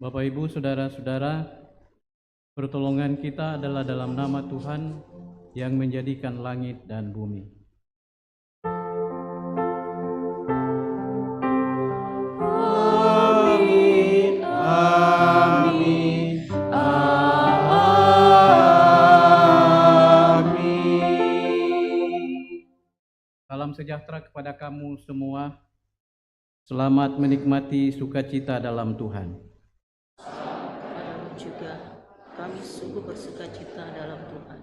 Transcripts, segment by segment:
Bapak, Ibu, Saudara-saudara, pertolongan kita adalah dalam nama Tuhan yang menjadikan langit dan bumi. Amin, amin, amin. Salam sejahtera kepada kamu semua. Selamat menikmati sukacita dalam Tuhan. Padamu juga, kami sungguh bersuka cita dalam Tuhan.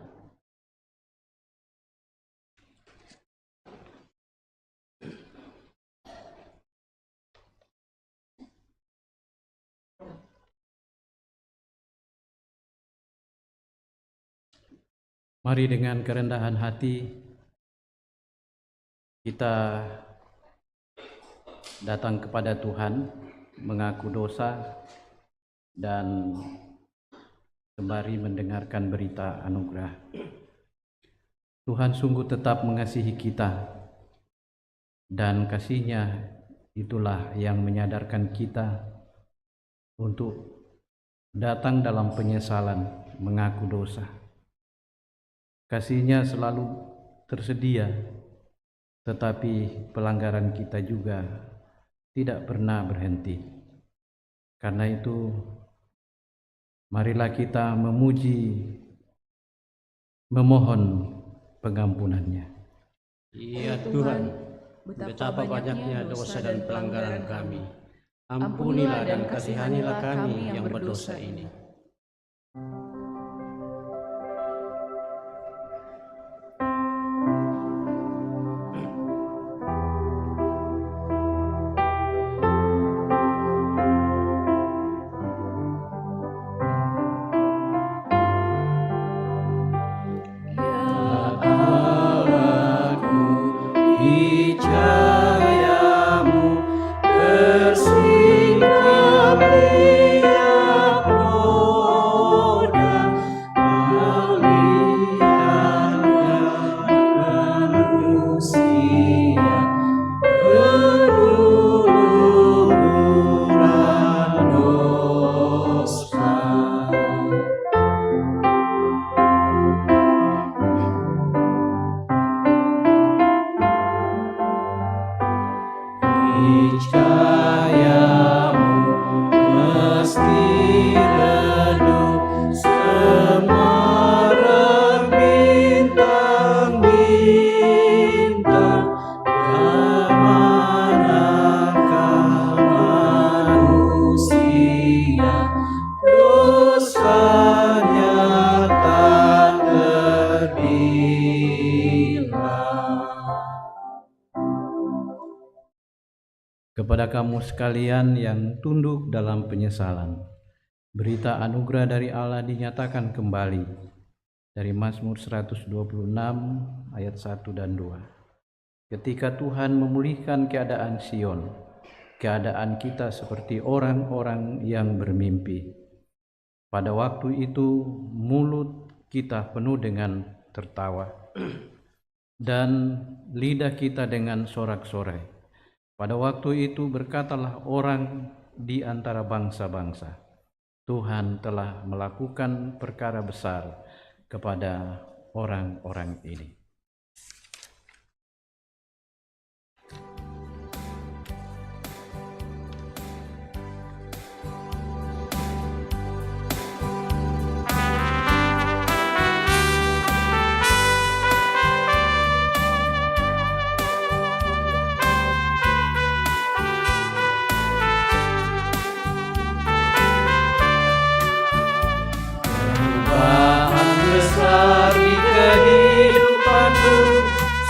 Mari dengan kerendahan hati kita datang kepada Tuhan, mengaku dosa, dan sembari mendengarkan berita anugerah. Tuhan sungguh tetap mengasihi kita, dan kasih-Nya itulah yang menyadarkan kita untuk datang dalam penyesalan, mengaku dosa. Kasih-Nya selalu tersedia, tetapi pelanggaran kita juga tidak pernah berhenti. Karena itu, marilah kita memuji, memohon pengampunan-Nya. Ya Tuhan, betapa banyaknya dosa dan pelanggaran kami. Ampunilah dan kasihanilah kami yang berdosa ini. Kepada kamu sekalian yang tunduk dalam penyesalan, berita anugerah dari Allah dinyatakan kembali dari Mazmur 126 ayat 1 dan 2. Ketika Tuhan memulihkan keadaan Sion, keadaan kita seperti orang-orang yang bermimpi. Pada waktu itu mulut kita penuh dengan tertawa, dan lidah kita dengan sorak-sorai. Pada waktu itu berkatalah orang di antara bangsa-bangsa, Tuhan telah melakukan perkara besar kepada orang-orang ini.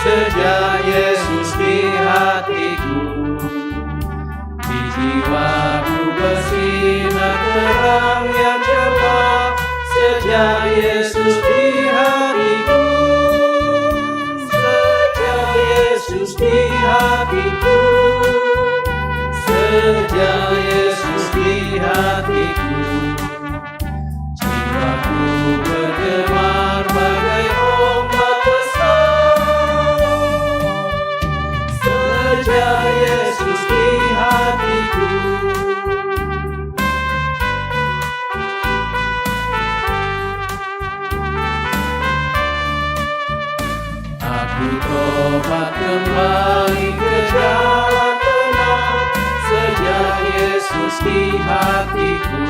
Sejak Yesus di hatiku, di jiwaku bersinar terang yang cerah. Sejak Yesus di hatiku, sejak Yesus di hatiku, sejak Yesus di hatiku, jiwaku bergemar bagai ombak besar. Sejak Yesus di hatiku, aku tobat kembali ke jalan benar. Sejak Yesus di hatiku,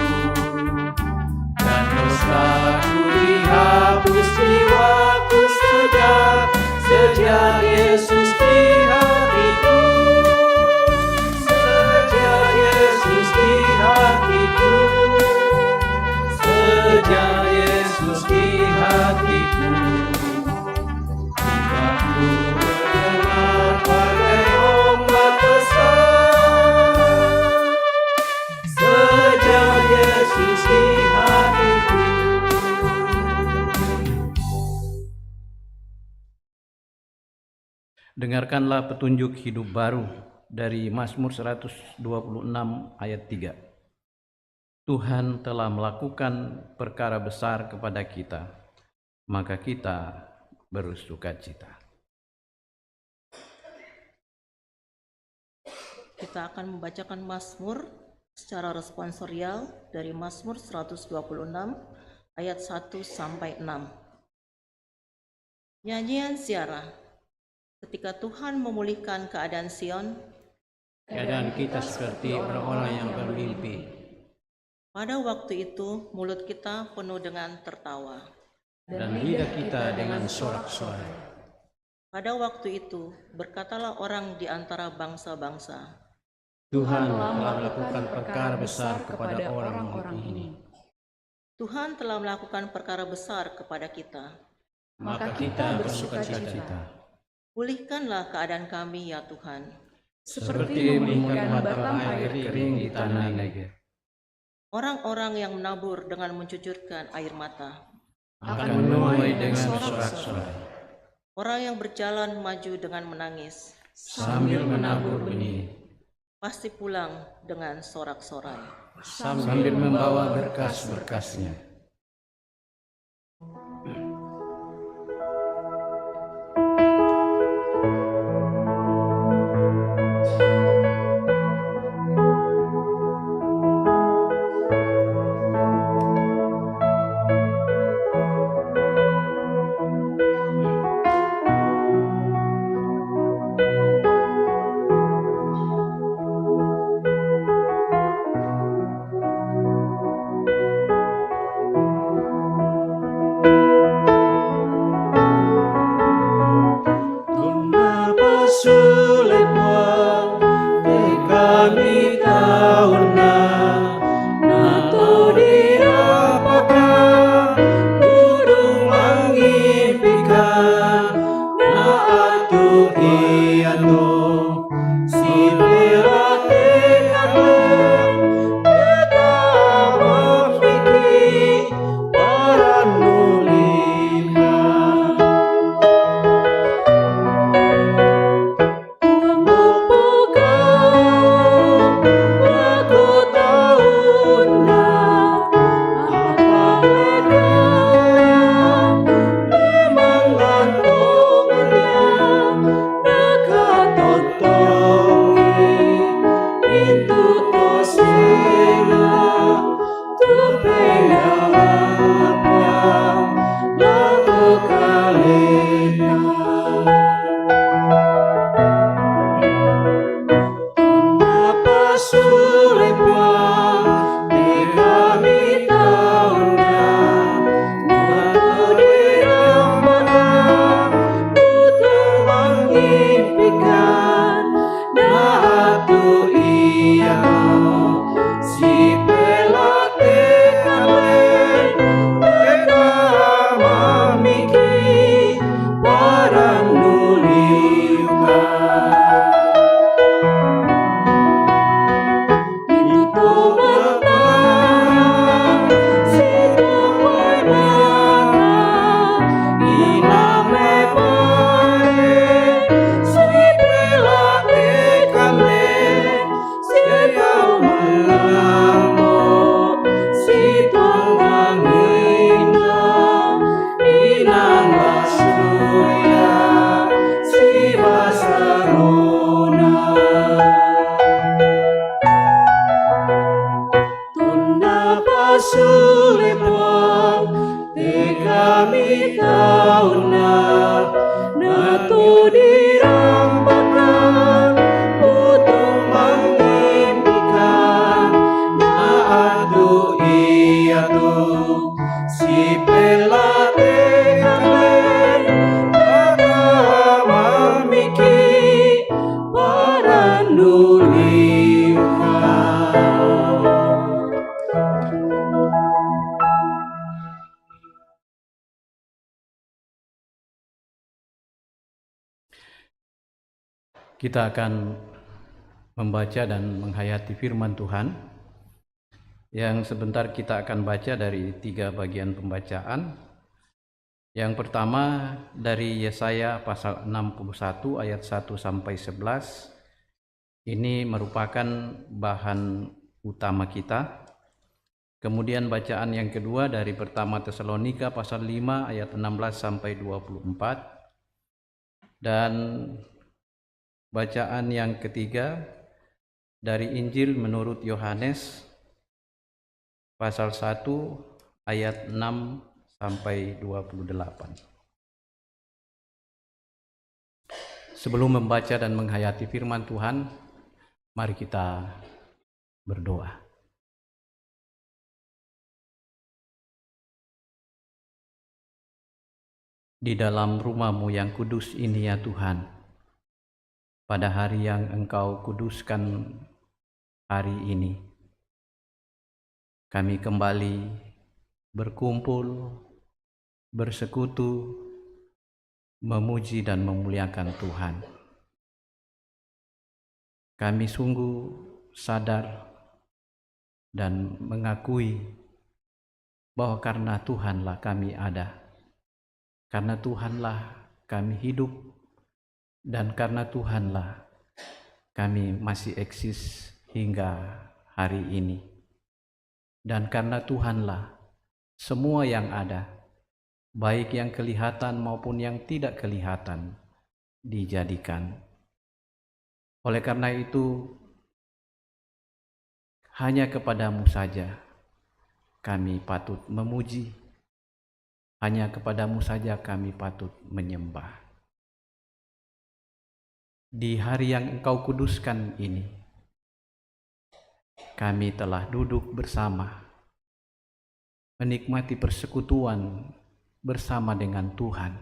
dan dosaku dihapus, jiwaku segar. Sejak Yesus di hatiku, sejak Yesus di hatiku, sejak Yesus di hatiku, jiwaku bergemar bagai ombak besar. Sejak Yesus di hatiku. Dengarkanlah petunjuk hidup baru dari Mazmur 126 ayat 3. Tuhan telah melakukan perkara besar kepada kita, maka kita bersukacita. Kita akan membacakan Mazmur secara responsorial dari Mazmur 126 ayat 1 sampai 6. Nyanyian ziarah. Ketika Tuhan memulihkan keadaan Sion, Keadaan kita seperti orang-orang yang bermimpi. pada waktu itu mulut kita penuh dengan tertawa. Dan lidah kita dengan sorak-sorai. Pada waktu itu berkatalah orang di antara bangsa-bangsa, Tuhan telah melakukan perkara besar kepada orang-orang ini. Tuhan telah melakukan perkara besar kepada kita. Maka kita bersukacita. Pulihkanlah keadaan kami ya Tuhan. Seperti memulihkan batang air kering di tanah Negev. Orang-orang yang menabur dengan mencucurkan air mata. Akan menuai dengan sorak-sorai. Orang yang berjalan maju dengan menangis. Sambil menabur benih. Pasti pulang dengan sorak-sorai. Sambil membawa berkas-berkasnya. dirambahkan untuk mengimpikan naatu iatu si pelatih kalian pada memiki para nuliukan. Kita akan membaca dan menghayati firman Tuhan yang sebentar kita akan baca dari 3 bagian pembacaan. Yang pertama dari Yesaya pasal 61 ayat 1 sampai 11. Ini merupakan bahan utama kita. Kemudian bacaan yang kedua dari pertama Tesalonika pasal 5 ayat 16 sampai 24. Dan bacaan yang ketiga dari Injil menurut Yohanes pasal 1 ayat 6 sampai 28. Sebelum membaca dan menghayati firman Tuhan, mari kita berdoa. Di dalam rumah-Mu yang kudus ini ya Tuhan, pada hari yang Engkau kuduskan hari ini, kami kembali berkumpul, bersekutu, memuji dan memuliakan Tuhan. Kami sungguh sadar dan mengakui bahwa karena Tuhanlah kami ada, karena Tuhanlah kami hidup, dan karena Tuhanlah kami masih eksis hingga hari ini. Dan karena Tuhanlah semua yang ada, baik yang kelihatan maupun yang tidak kelihatan, dijadikan. Oleh karena itu, hanya kepadamu saja kami patut memuji, hanya kepadamu saja kami patut menyembah. Di hari yang Engkau kuduskan ini, kami telah duduk bersama, menikmati persekutuan bersama dengan Tuhan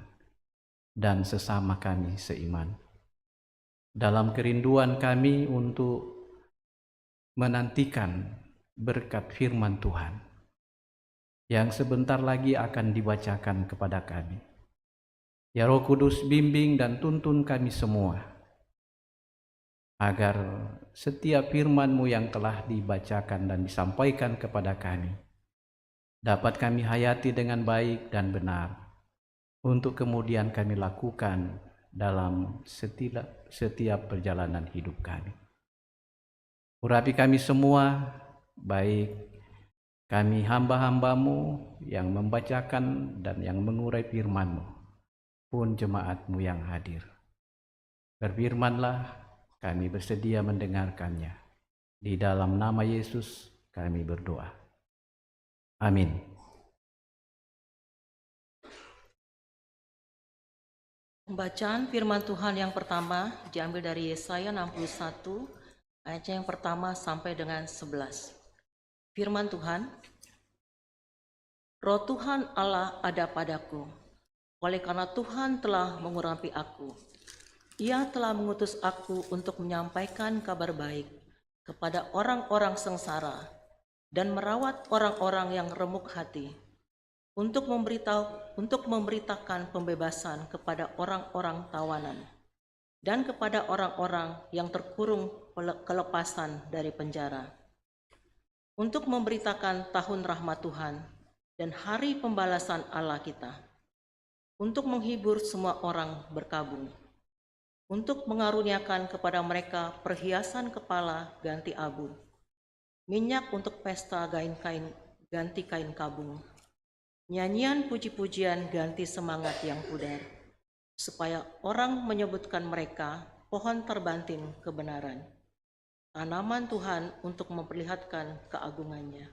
dan sesama kami seiman. Dalam kerinduan kami untuk menantikan berkat firman Tuhan yang sebentar lagi akan dibacakan kepada kami. Ya Roh Kudus, bimbing dan tuntun kami semua, agar setiap firman-Mu yang telah dibacakan dan disampaikan kepada kami dapat kami hayati dengan baik dan benar, untuk kemudian kami lakukan dalam setiap perjalanan hidup kami. Urapi kami semua, baik kami hamba-hamba-Mu yang membacakan dan yang mengurai firman-Mu, pun jemaat-Mu yang hadir. Berfirmanlah, kami bersedia mendengarkannya. Di dalam nama Yesus kami berdoa. Amin. Pembacaan firman Tuhan yang pertama diambil dari Yesaya 61 ayat yang pertama sampai dengan 11. Firman Tuhan, Roh Tuhan Allah ada padaku, oleh karena Tuhan telah mengurapi aku. Ia telah mengutus aku untuk menyampaikan kabar baik kepada orang-orang sengsara dan merawat orang-orang yang remuk hati, untuk memberitakan pembebasan kepada orang-orang tawanan dan kepada orang-orang yang terkurung kelepasan dari penjara, untuk memberitakan tahun rahmat Tuhan dan hari pembalasan Allah kita, untuk menghibur semua orang berkabung, untuk mengaruniakan kepada mereka perhiasan kepala ganti abu, minyak untuk pesta ganti kain kabung, nyanyian puji-pujian ganti semangat yang pudar, supaya orang menyebutkan mereka pohon terbanting kebenaran, tanaman Tuhan untuk memperlihatkan keagungannya.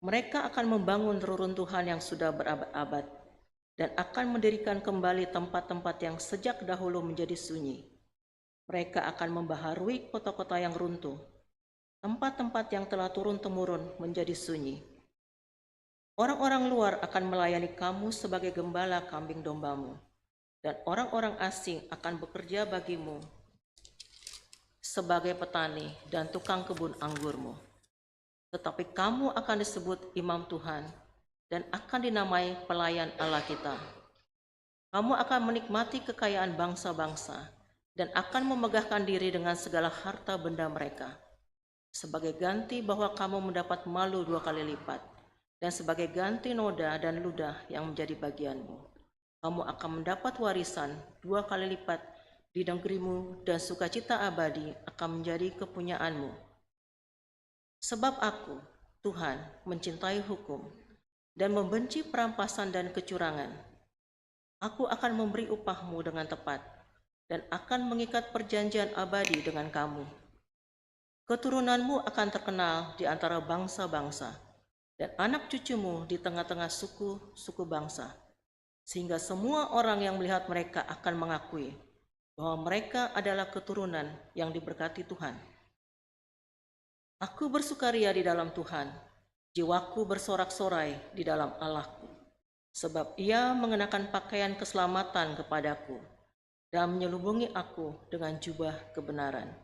Mereka akan membangun reruntuhan yang sudah berabad-abad dan akan mendirikan kembali tempat-tempat yang sejak dahulu menjadi sunyi. Mereka akan membaharui kota-kota yang runtuh, tempat-tempat yang telah turun-temurun menjadi sunyi. Orang-orang luar akan melayani kamu sebagai gembala kambing dombamu, dan orang-orang asing akan bekerja bagimu sebagai petani dan tukang kebun anggurmu. Tetapi kamu akan disebut imam Tuhan dan akan dinamai pelayan Allah kita. Kamu akan menikmati kekayaan bangsa-bangsa dan akan memegahkan diri dengan segala harta benda mereka. Sebagai ganti bahwa kamu mendapat malu 2 kali lipat, dan sebagai ganti noda dan ludah yang menjadi bagianmu, kamu akan mendapat warisan 2 kali lipat di negerimu, dan sukacita abadi akan menjadi kepunyaanmu. Sebab aku, Tuhan, mencintai hukum dan membenci perampasan dan kecurangan. Aku akan memberi upahmu dengan tepat dan akan mengikat perjanjian abadi dengan kamu. Keturunanmu akan terkenal di antara bangsa-bangsa dan anak cucumu di tengah-tengah suku-suku bangsa, sehingga semua orang yang melihat mereka akan mengakui bahwa mereka adalah keturunan yang diberkati Tuhan. Aku bersukaria di dalam Tuhan, jiwaku bersorak-sorai di dalam Allahku, sebab Ia mengenakan pakaian keselamatan kepadaku dan menyelubungi aku dengan jubah kebenaran,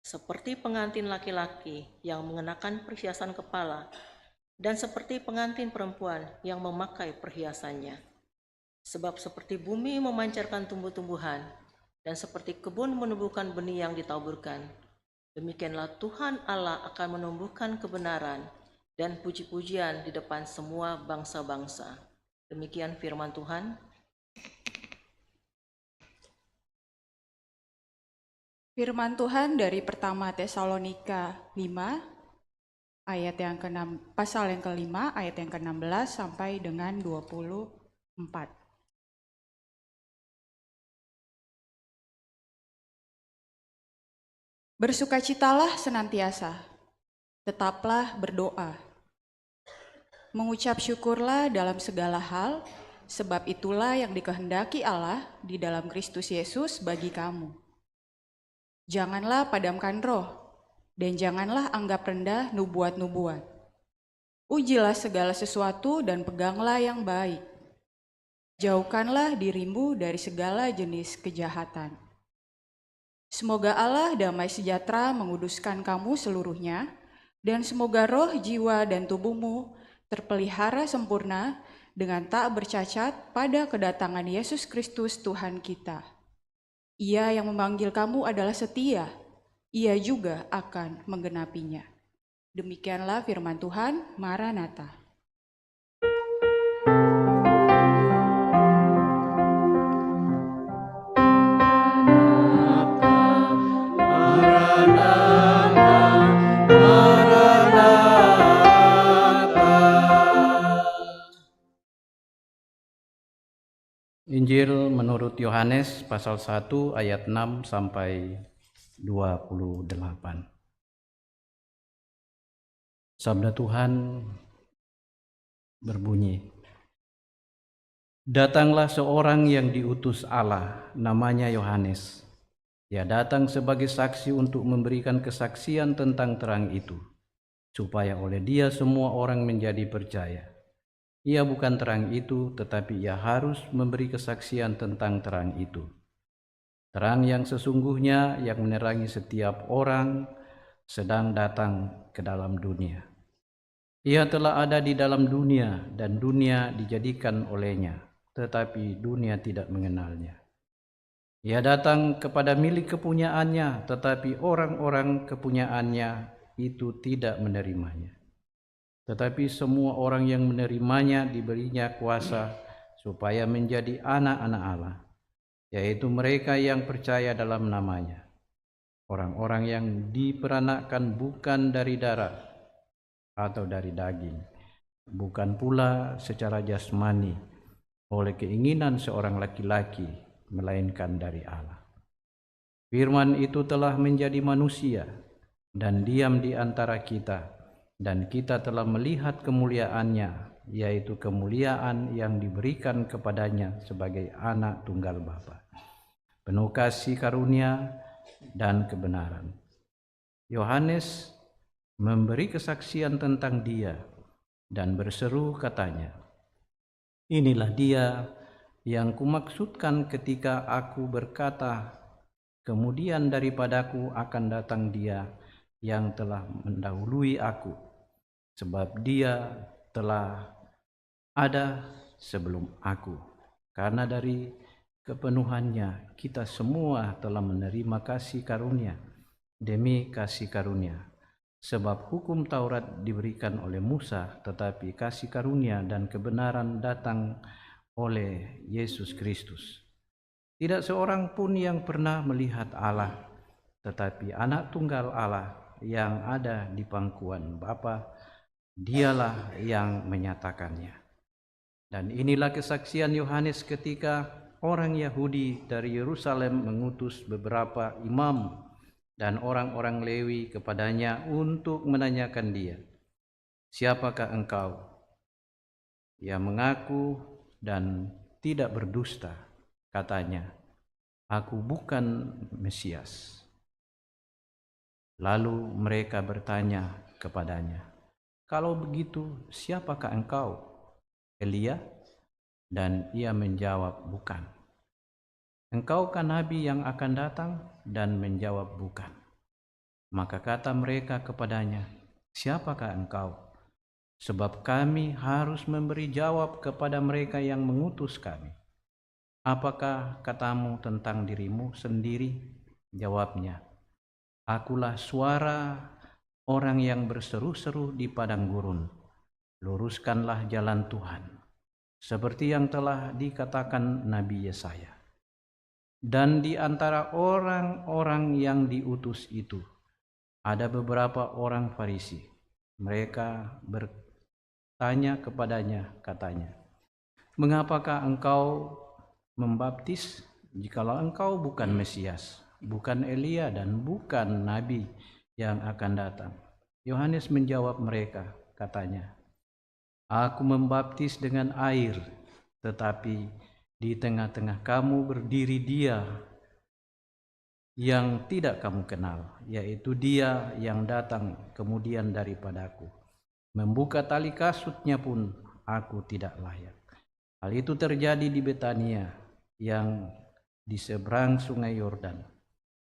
seperti pengantin laki-laki yang mengenakan perhiasan kepala dan seperti pengantin perempuan yang memakai perhiasannya. Sebab seperti bumi memancarkan tumbuh-tumbuhan dan seperti kebun menumbuhkan benih yang ditaburkan, demikianlah Tuhan Allah akan menumbuhkan kebenaran dan puji-pujian di depan semua bangsa-bangsa. Demikian firman Tuhan. Firman Tuhan dari pertama Tesalonika 5 ayat yang ke-6, pasal yang ke-5 ayat yang ke-16 sampai dengan 24. Bersukacitalah senantiasa, tetaplah berdoa. Mengucap syukurlah dalam segala hal, sebab itulah yang dikehendaki Allah di dalam Kristus Yesus bagi kamu. Janganlah padamkan roh, dan janganlah anggap rendah nubuat-nubuat. Ujilah segala sesuatu dan peganglah yang baik. Jauhkanlah dirimu dari segala jenis kejahatan. Semoga Allah damai sejahtera menguduskan kamu seluruhnya, dan semoga roh, jiwa, dan tubuhmu terpelihara sempurna dengan tak bercacat pada kedatangan Yesus Kristus Tuhan kita. Ia yang memanggil kamu adalah setia, Ia juga akan menggenapinya. Demikianlah firman Tuhan. Maranatha. Injil menurut Yohanes pasal 1 ayat 6 sampai 28. Sabda Tuhan berbunyi, "Datanglah seorang yang diutus Allah, namanya Yohanes. Ia datang sebagai saksi untuk memberikan kesaksian tentang terang itu, supaya oleh dia semua orang menjadi percaya. Ia bukan terang itu, tetapi ia harus memberi kesaksian tentang terang itu. Terang yang sesungguhnya yang menerangi setiap orang sedang datang ke dalam dunia. Ia telah ada di dalam dunia dan dunia dijadikan olehnya, tetapi dunia tidak mengenalnya. Ia datang kepada milik kepunyaannya, tetapi orang-orang kepunyaannya itu tidak menerimanya. Tetapi semua orang yang menerimanya diberinya kuasa supaya menjadi anak-anak Allah, yaitu mereka yang percaya dalam namanya. Orang-orang yang diperanakkan bukan dari darah atau dari daging, bukan pula secara jasmani oleh keinginan seorang laki-laki, melainkan dari Allah. Firman itu telah menjadi manusia dan diam di antara kita, dan kita telah melihat kemuliaannya, yaitu kemuliaan yang diberikan kepadanya sebagai anak tunggal Bapa, penuh kasih karunia dan kebenaran. Yohanes memberi kesaksian tentang dia dan berseru katanya, "Inilah dia yang kumaksudkan ketika aku berkata, kemudian daripadaku akan datang dia yang telah mendahului aku, sebab dia telah ada sebelum aku. Karena dari kepenuhannya kita semua telah menerima kasih karunia demi kasih karunia. Sebab hukum Taurat diberikan oleh Musa, tetapi kasih karunia dan kebenaran datang oleh Yesus Kristus. Tidak seorang pun yang pernah melihat Allah, tetapi anak tunggal Allah yang ada di pangkuan Bapa, dialah yang menyatakannya." Dan inilah kesaksian Yohanes ketika orang Yahudi dari Yerusalem mengutus beberapa imam dan orang-orang Lewi kepadanya untuk menanyakan dia, "Siapakah engkau?" Ia mengaku dan tidak berdusta, katanya, "Aku bukan Mesias." Lalu mereka bertanya kepadanya, "Kalau begitu, siapakah engkau? Elia?" Dan ia menjawab, "Bukan." "Engkaukah nabi yang akan datang?" Dan menjawab, "Bukan." Maka kata mereka kepadanya, "Siapakah engkau? Sebab kami harus memberi jawab kepada mereka yang mengutus kami. Apakah katamu tentang dirimu sendiri?" Jawabnya, "Akulah suara orang yang berseru-seru di padang gurun, luruskanlah jalan Tuhan, seperti yang telah dikatakan Nabi Yesaya." Dan di antara orang-orang yang diutus itu ada beberapa orang Farisi. Mereka bertanya kepadanya, katanya, "Mengapakah engkau membaptis jikalau engkau bukan Mesias, bukan Elia, dan bukan Nabi yang akan datang?" Yohanes menjawab mereka, katanya, "Aku membaptis dengan air, tetapi di tengah-tengah kamu berdiri Dia yang tidak kamu kenal, yaitu Dia yang datang kemudian daripadaku. Membuka tali kasutnya pun aku tidak layak." Hal itu terjadi di Betania yang di seberang sungai Yordan,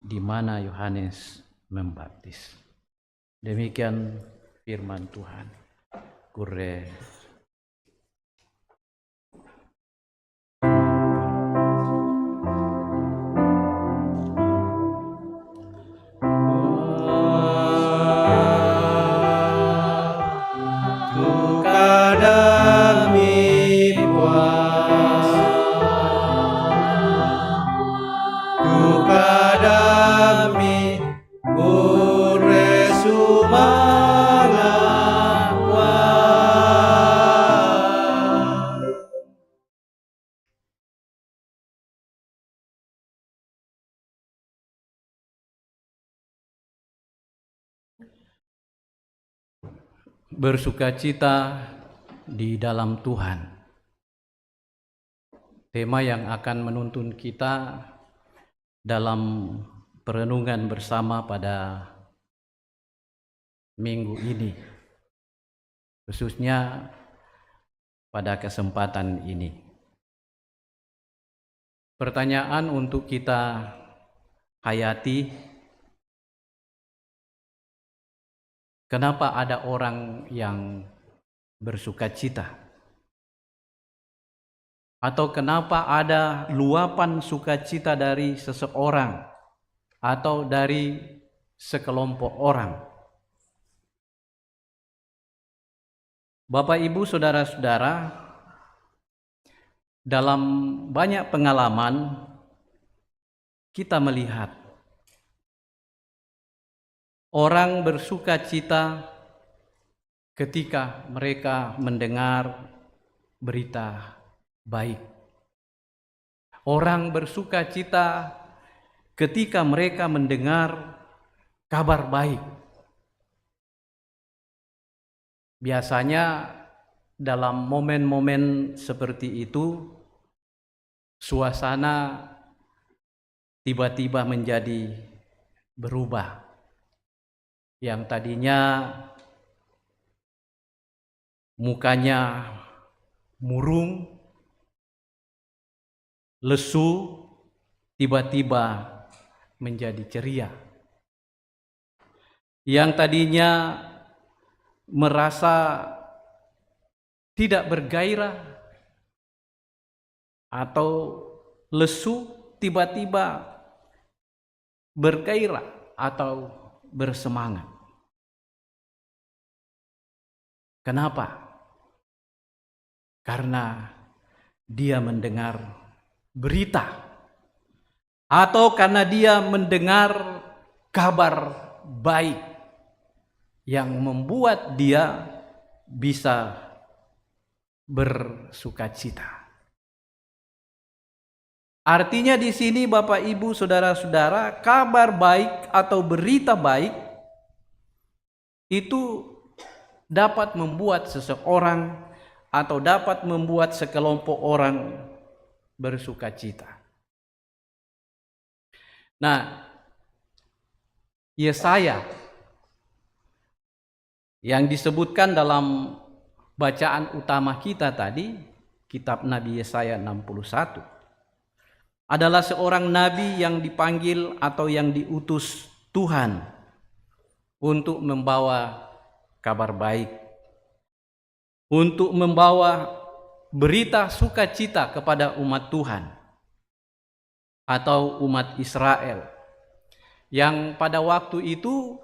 di mana Yohanes membaptis. Demikian firman Tuhan. Kure. Bersukacita di dalam Tuhan. Tema yang akan menuntun kita dalam perenungan bersama pada minggu ini, khususnya pada kesempatan ini. Pertanyaan untuk kita hayati, kenapa ada orang yang bersukacita? Atau kenapa ada luapan sukacita dari seseorang atau dari sekelompok orang? Bapak, Ibu, saudara-saudara, dalam banyak pengalaman kita melihat orang bersukacita ketika mereka mendengar berita baik. Orang bersukacita ketika mereka mendengar kabar baik. Biasanya dalam momen-momen seperti itu, suasana tiba-tiba menjadi berubah. Yang tadinya mukanya murung, lesu, tiba-tiba menjadi ceria. Yang tadinya merasa tidak bergairah atau lesu, tiba-tiba bergairah atau bersemangat. Kenapa? Karena dia mendengar berita, atau karena dia mendengar kabar baik yang membuat dia bisa bersukacita. Artinya di sini Bapak Ibu Saudara-saudara, kabar baik atau berita baik itu dapat membuat seseorang atau dapat membuat sekelompok orang bersukacita. Nah, Yesaya yang disebutkan dalam bacaan utama kita tadi, kitab Nabi Yesaya 61, adalah seorang nabi yang dipanggil atau yang diutus Tuhan untuk membawa kabar baik, untuk membawa berita sukacita kepada umat Tuhan atau umat Israel yang pada waktu itu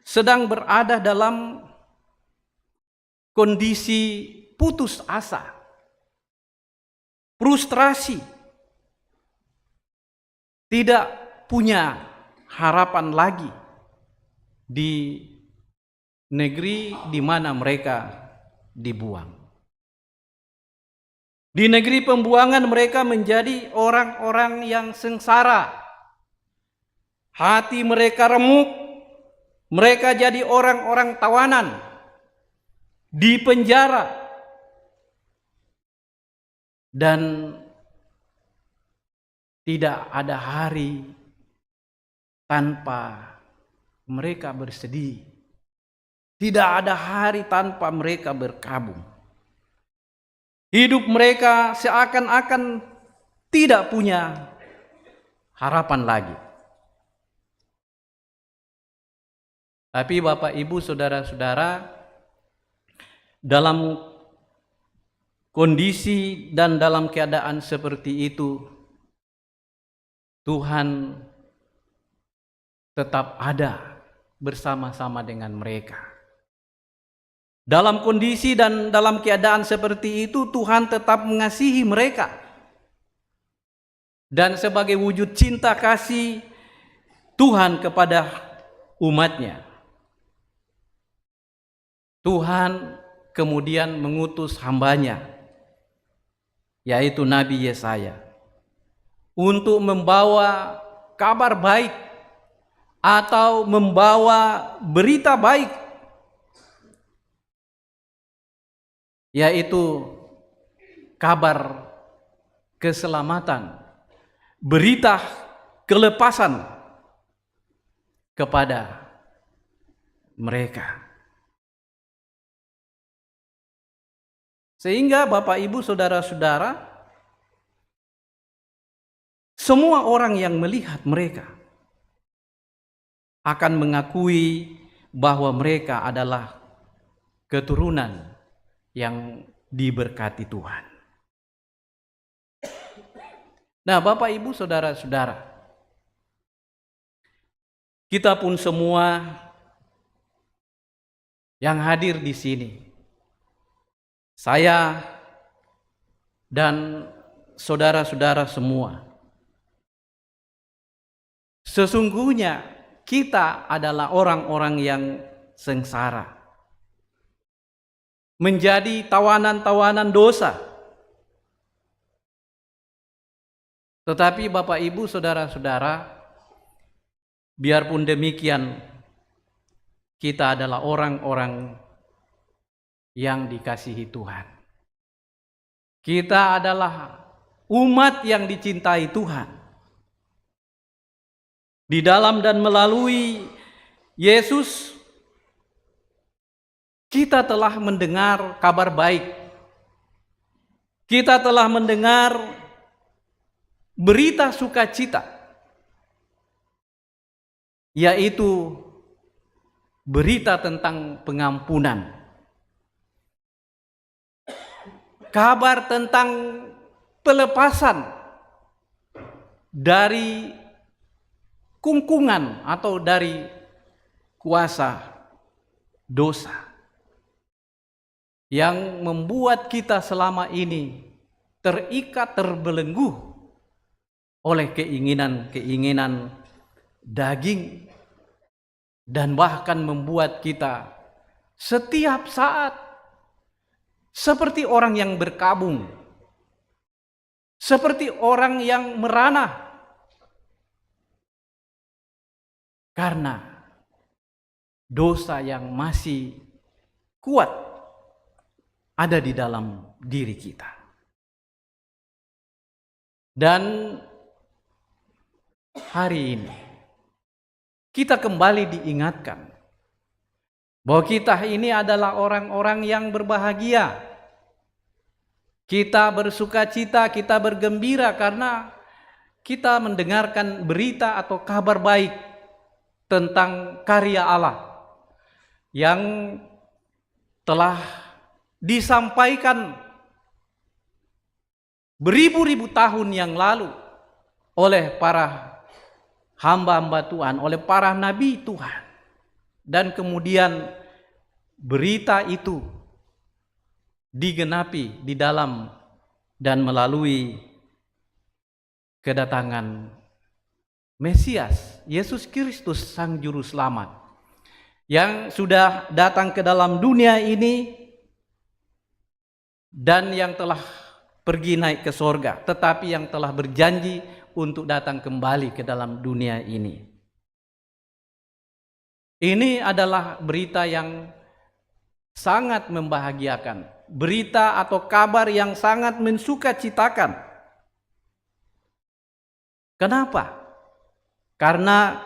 sedang berada dalam kondisi putus asa, frustrasi, tidak punya harapan lagi di negeri di mana mereka dibuang. Di negeri pembuangan mereka menjadi orang-orang yang sengsara. Hati mereka remuk, mereka jadi orang-orang tawanan, di penjara, dan tidak ada hari tanpa mereka bersedih. Tidak ada hari tanpa mereka berkabung. Hidup mereka seakan-akan tidak punya harapan lagi. Tapi Bapak Ibu Saudara-saudara, dalam kondisi dan dalam keadaan seperti itu, Tuhan tetap ada bersama-sama dengan mereka. Dalam kondisi dan dalam keadaan seperti itu, Tuhan tetap mengasihi mereka. Dan sebagai wujud cinta kasih Tuhan kepada umatnya, Tuhan kemudian mengutus hambanya, yaitu Nabi Yesaya, untuk membawa kabar baik atau membawa berita baik, yaitu kabar keselamatan, berita kelepasan kepada mereka. Sehingga Bapak Ibu Saudara-saudara, semua orang yang melihat mereka akan mengakui bahwa mereka adalah keturunan yang diberkati Tuhan. Nah, Bapak Ibu Saudara-saudara, kita pun semua yang hadir di sini, saya dan saudara-saudara semua, sesungguhnya kita adalah orang-orang yang sengsara, menjadi tawanan-tawanan dosa. Tetapi Bapak Ibu Saudara-saudara, biarpun demikian, kita adalah orang-orang yang dikasihi Tuhan. Kita adalah umat yang dicintai Tuhan. Di dalam dan melalui Yesus, kita telah mendengar kabar baik. Kita telah mendengar berita sukacita, yaitu berita tentang pengampunan. Kabar tentang pelepasan dari kungkungan atau dari kuasa dosa yang membuat kita selama ini terikat, terbelenggu oleh keinginan-keinginan daging, dan bahkan membuat kita setiap saat seperti orang yang berkabung, seperti orang yang merana, karena dosa yang masih kuat ada di dalam diri kita. Dan hari ini kita kembali diingatkan bahwa kita ini adalah orang-orang yang berbahagia. Kita bersukacita, kita bergembira karena kita mendengarkan berita atau kabar baik tentang karya Allah yang telah disampaikan beribu-ribu tahun yang lalu oleh para hamba-hamba Tuhan, oleh para nabi Tuhan. Dan kemudian berita itu digenapi di dalam dan melalui kedatangan Mesias, Yesus Kristus Sang Juru Selamat, yang sudah datang ke dalam dunia ini dan yang telah pergi naik ke sorga, tetapi yang telah berjanji untuk datang kembali ke dalam dunia ini. Ini adalah berita yang sangat membahagiakan, berita atau kabar yang sangat mensukacitakan. Kenapa? Karena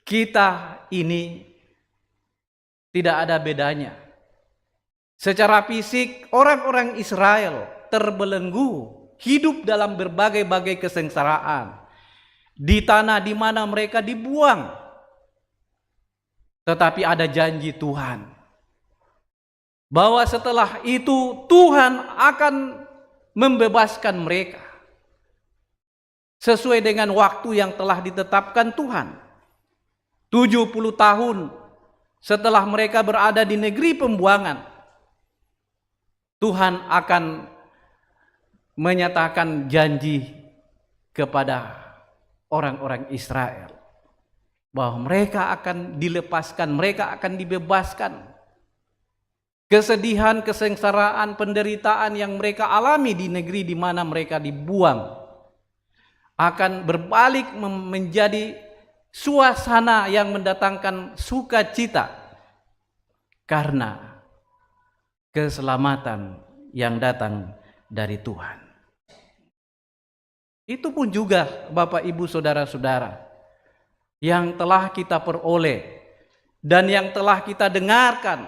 kita ini tidak ada bedanya. Secara fisik, orang-orang Israel terbelenggu, hidup dalam berbagai-bagai kesengsaraan di tanah di mana mereka dibuang. Tetapi ada janji Tuhan bahwa setelah itu Tuhan akan membebaskan mereka sesuai dengan waktu yang telah ditetapkan Tuhan. 70 tahun setelah mereka berada di negeri pembuangan, Tuhan akan menyatakan janji kepada orang-orang Israel bahwa mereka akan dilepaskan, mereka akan dibebaskan. Kesedihan, kesengsaraan, penderitaan yang mereka alami di negeri di mana mereka dibuang akan berbalik menjadi suasana yang mendatangkan sukacita karena keselamatan yang datang dari Tuhan. Itu pun juga Bapak Ibu Saudara-saudara yang telah kita peroleh dan yang telah kita dengarkan,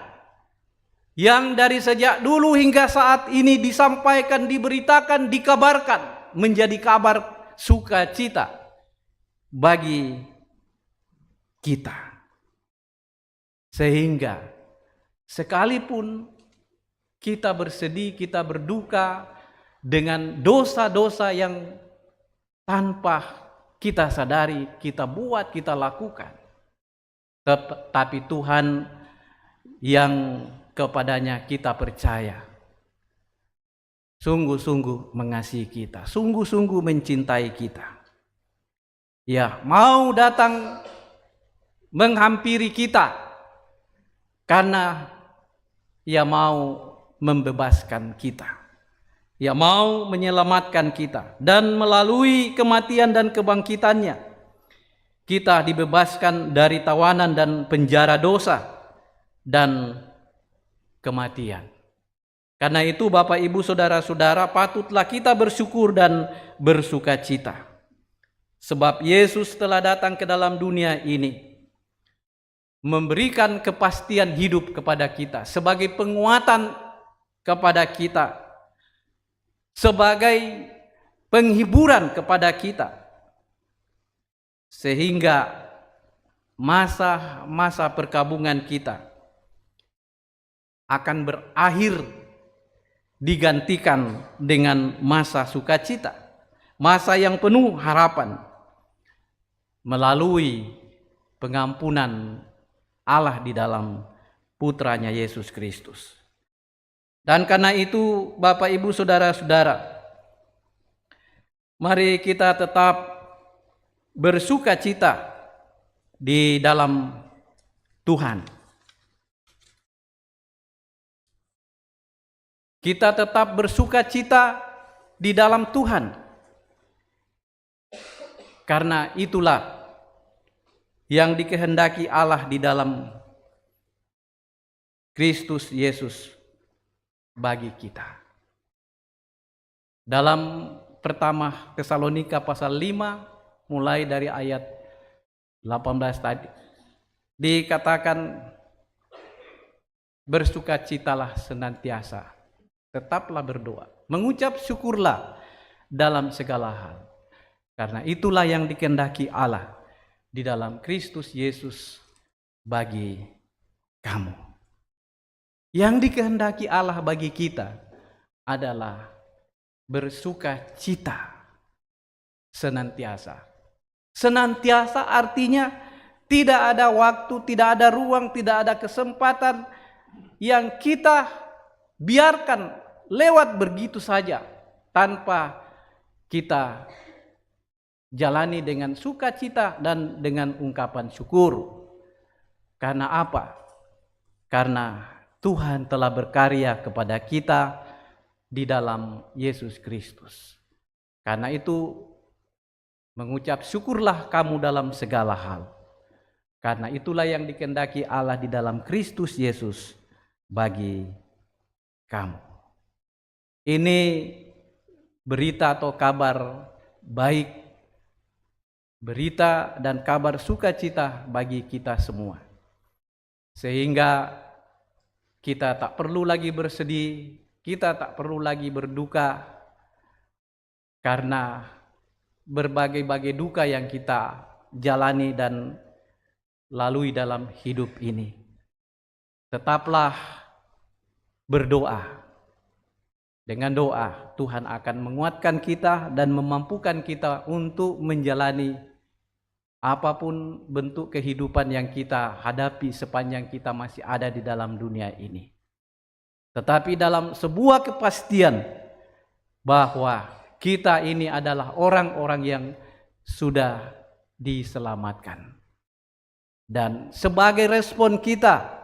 yang dari sejak dulu hingga saat ini disampaikan, diberitakan, dikabarkan menjadi kabar sukacita bagi kita. Sehingga sekalipun kita bersedih, kita berduka dengan dosa-dosa yang tanpa kita sadari, kita buat, kita lakukan. Tetapi Tuhan yang kepadanya kita percaya, sungguh-sungguh mengasihi kita, sungguh-sungguh mencintai kita. Ya, mau datang menghampiri kita karena Ia mau membebaskan kita. Ia mau menyelamatkan kita, dan melalui kematian dan kebangkitannya kita dibebaskan dari tawanan dan penjara dosa, dan kematian. Karena itu Bapak Ibu Saudara-saudara, patutlah kita bersyukur dan bersukacita. Sebab Yesus telah datang ke dalam dunia ini memberikan kepastian hidup kepada kita, sebagai penguatan kepada kita, sebagai penghiburan kepada kita, sehingga masa-masa perkabungan kita akan berakhir, digantikan dengan masa sukacita, masa yang penuh harapan melalui pengampunan Allah di dalam putranya Yesus Kristus. Dan karena itu Bapak Ibu Saudara-saudara, mari kita tetap bersukacita di dalam Tuhan. Kita tetap bersukacita di dalam Tuhan. Karena itulah yang dikehendaki Allah di dalam Kristus Yesus bagi kita. Dalam pertama Tesalonika pasal 5 mulai dari ayat 18 tadi dikatakan, bersukacitalah senantiasa, tetaplah berdoa, mengucap syukurlah dalam segala hal. Karena itulah yang dikehendaki Allah di dalam Kristus Yesus bagi kamu. Yang dikehendaki Allah bagi kita adalah bersukacita senantiasa. Senantiasa artinya tidak ada waktu, tidak ada ruang, tidak ada kesempatan yang kita biarkan lewat begitu saja tanpa kita jalani dengan sukacita dan dengan ungkapan syukur. Karena apa? Karena Tuhan telah berkarya kepada kita di dalam Yesus Kristus. Karena itu mengucap syukurlah kamu dalam segala hal. Karena itulah yang dikehendaki Allah di dalam Kristus Yesus bagi kamu. Ini berita atau kabar baik, berita dan kabar sukacita bagi kita semua. Sehingga kita tak perlu lagi bersedih, kita tak perlu lagi berduka karena berbagai-bagai duka yang kita jalani dan lalui dalam hidup ini. Tetaplah berdoa. Dengan doa Tuhan akan menguatkan kita dan memampukan kita untuk menjalani apapun bentuk kehidupan yang kita hadapi sepanjang kita masih ada di dalam dunia ini. Tetapi dalam sebuah kepastian bahwa kita ini adalah orang-orang yang sudah diselamatkan. Dan sebagai respon kita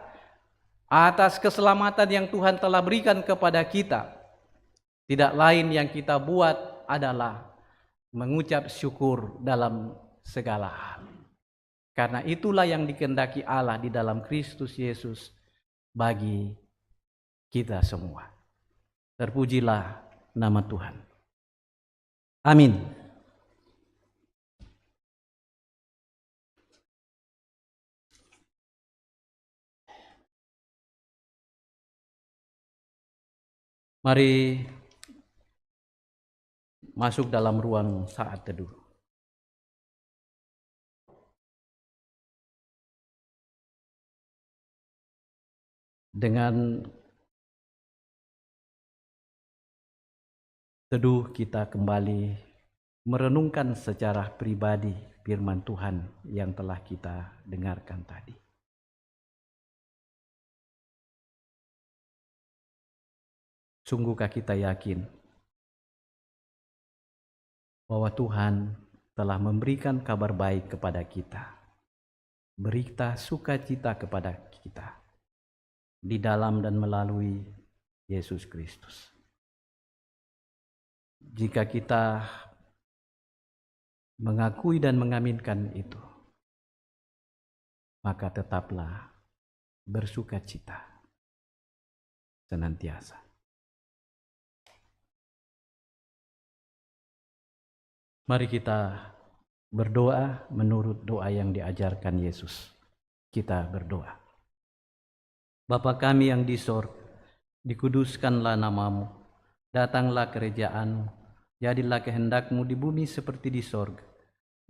atas keselamatan yang Tuhan telah berikan kepada kita, tidak lain yang kita buat adalah mengucap syukur dalam segala hal. Karena itulah yang dikehendaki Allah di dalam Kristus Yesus bagi kita semua. Terpujilah nama Tuhan. Amin. Mari masuk dalam ruang saat teduh. Dengan teduh kita kembali merenungkan secara pribadi firman Tuhan yang telah kita dengarkan tadi. Sungguhkah kita yakin bahwa Tuhan telah memberikan kabar baik kepada kita, berita sukacita kepada kita di dalam dan melalui Yesus Kristus. Jika kita mengakui dan mengaminkan itu, maka tetaplah bersukacita. senantiasa. Mari kita berdoa menurut doa yang diajarkan Yesus. Kita berdoa. Bapa kami yang di sorga, dikuduskanlah namamu, datanglah kerajaan-mu, jadilah kehendak-mu di bumi seperti di sorga.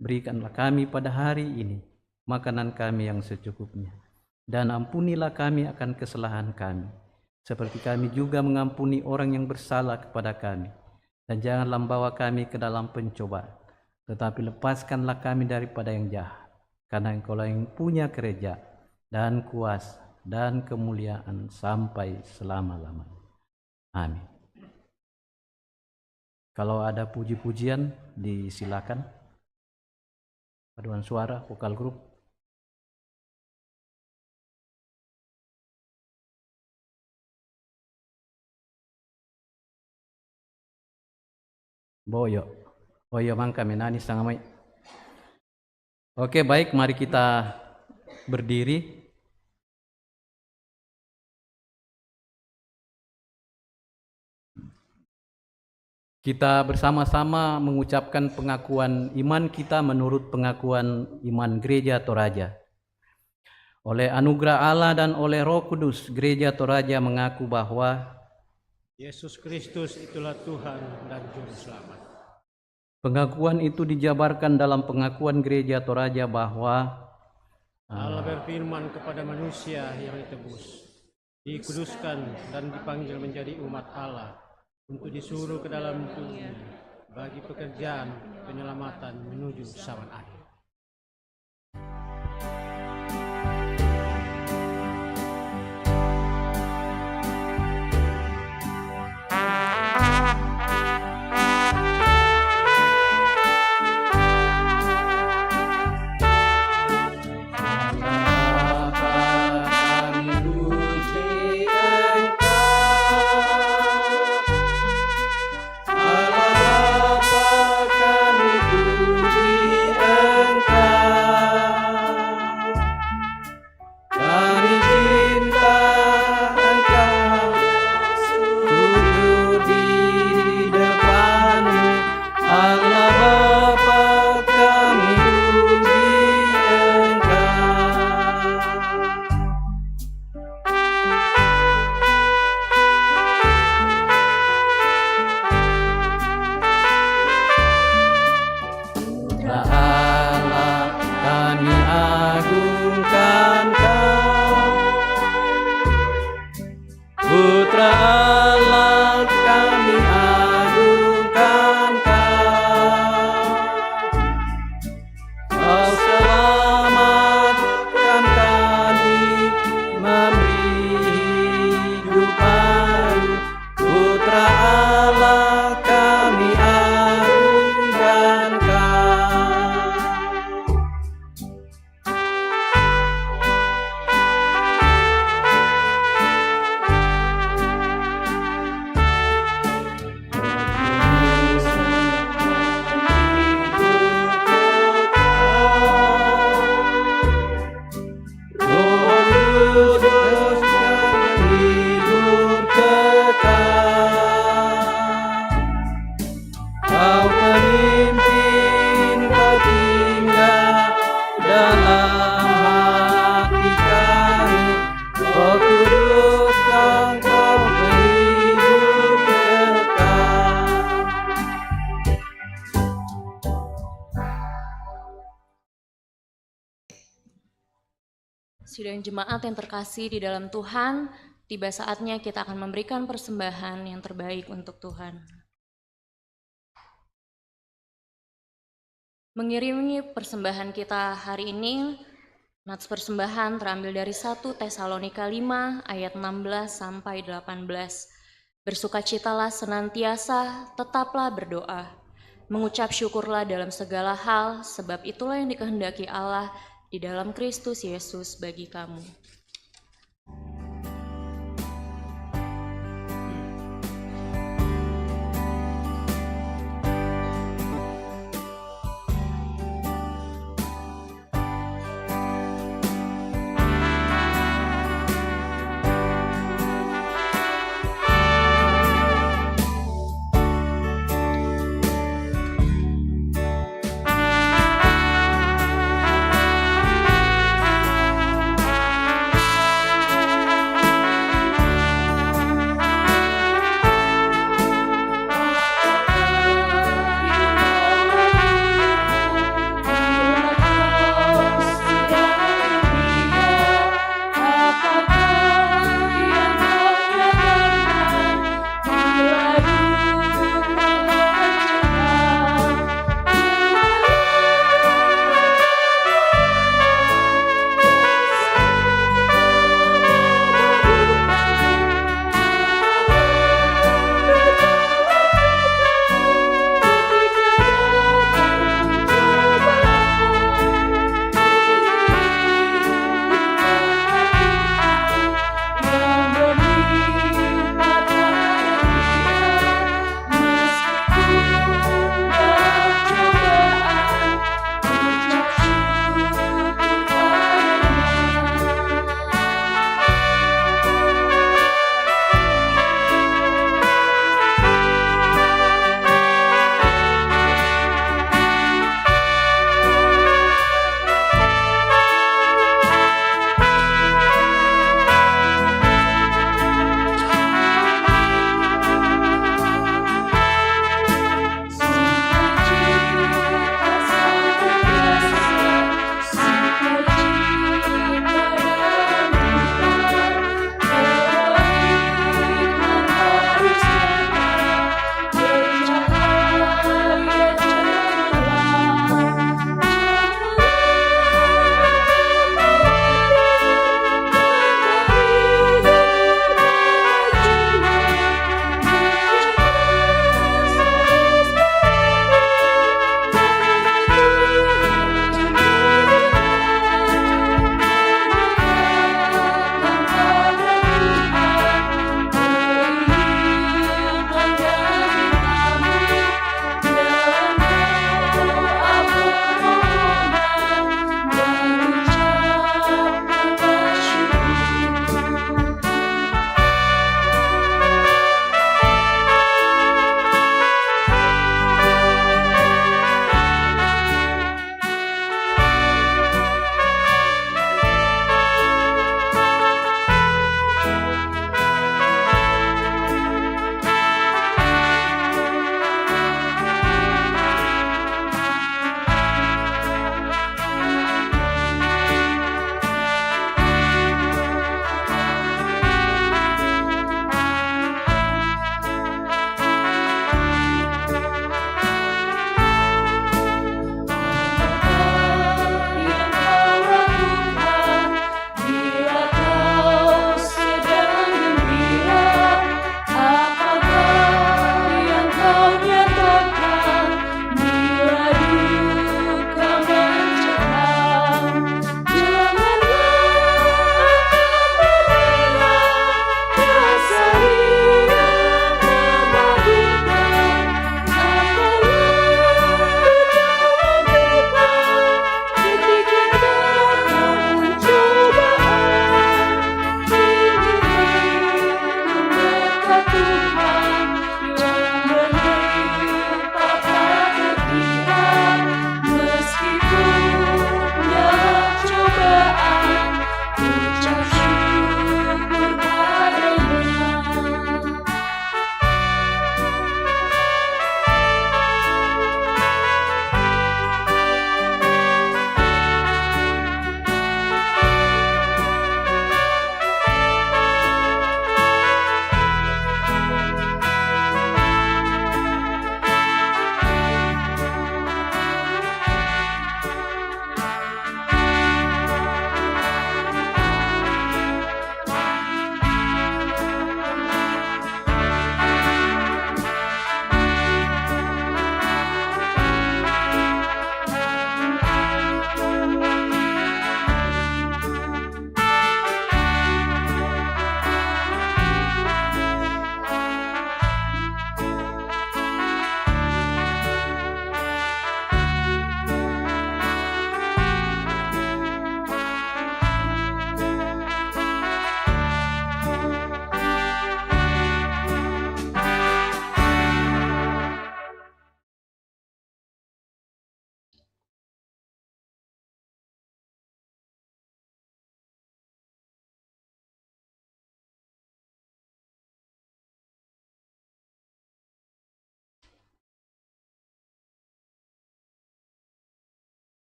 Berikanlah kami pada hari ini makanan kami yang secukupnya, dan ampunilah kami akan kesalahan kami, seperti kami juga mengampuni orang yang bersalah kepada kami. Dan janganlah membawa kami ke dalam pencobaan, tetapi lepaskanlah kami daripada yang jahat. Karena Engkaulah yang punya kerajaan dan kuasa dan kemuliaan sampai selama-lamanya. Amin. Kalau ada puji-pujian, disilakan. Paduan suara, vokal grup. Boyo. Boyo mangka menani sangamai. Oke, baik, mari kita berdiri. Kita bersama-sama mengucapkan pengakuan iman kita menurut pengakuan iman Gereja Toraja. Oleh anugerah Allah dan oleh Roh Kudus, Gereja Toraja mengaku bahwa Yesus Kristus itulah Tuhan dan Juru Selamat. pengakuan itu dijabarkan dalam pengakuan Gereja Toraja bahwa Allah berfirman kepada manusia yang ditebus, dikuduskan dan dipanggil menjadi umat Allah untuk disuruh ke dalam dunia bagi pekerjaan penyelamatan menuju zaman akhir. Putra Allah kami agungkan Kau. Kau selamatkan kami, memberi hidup baru. Putra Allah kami agungkan Kau. Kau pemimpin, Kau tinggal dalam hati kami. Roh Kudus, Kau hidup kekal. Sidang jemaat yang terkasih di dalam Tuhan, tiba saatnya kita akan memberikan persembahan yang terbaik untuk Tuhan. Mengiringi persembahan kita hari ini, nats persembahan terambil dari 1 Tesalonika 5 ayat 16 sampai 18. Bersukacitalah senantiasa, tetaplah berdoa. Mengucap syukurlah dalam segala hal, sebab itulah yang dikehendaki Allah di dalam Kristus Yesus bagi kamu.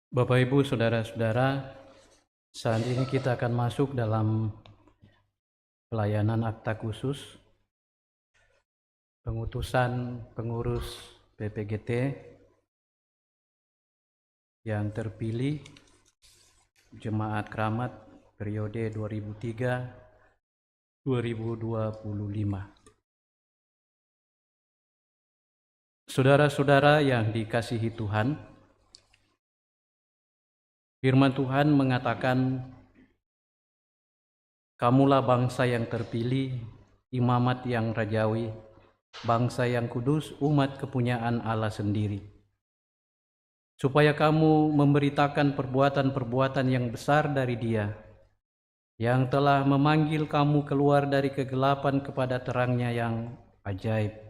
Bapak, Ibu, Saudara-saudara, saat ini kita akan masuk dalam pelayanan akta khusus pengutusan pengurus PPGT yang terpilih Jemaat Keramat periode 2003-2025. Saudara-saudara yang dikasihi Tuhan, firman Tuhan mengatakan, "Kamulah bangsa yang terpilih, imamat yang rajawi, bangsa yang kudus, umat kepunyaan Allah sendiri, supaya kamu memberitakan perbuatan-perbuatan yang besar dari Dia, yang telah memanggil kamu keluar dari kegelapan kepada terang-Nya yang ajaib.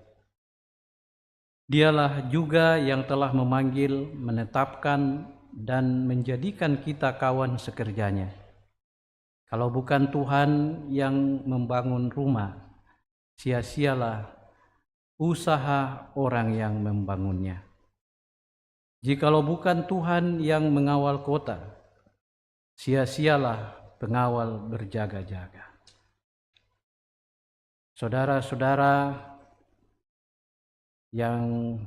Dialah juga yang telah memanggil, menetapkan, dan menjadikan kita kawan sekerjanya. Kalau bukan Tuhan yang membangun rumah, sia-sialah usaha orang yang membangunnya. Jikalau bukan Tuhan yang mengawal kota, sia-sialah pengawal berjaga-jaga." Saudara-saudara yang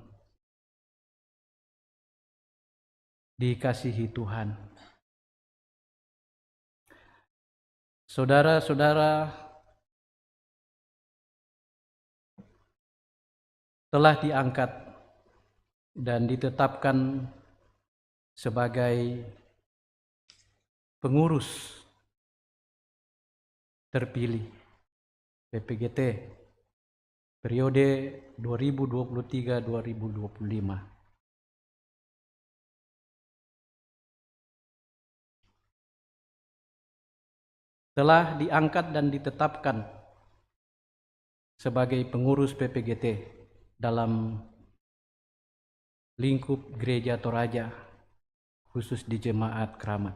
dikasihi Tuhan, saudara-saudara telah diangkat dan ditetapkan sebagai pengurus terpilih PPGT periode 2023-2025. Telah diangkat dan ditetapkan sebagai pengurus PPGT dalam lingkup Gereja Toraja, khusus di Jemaat Keramat.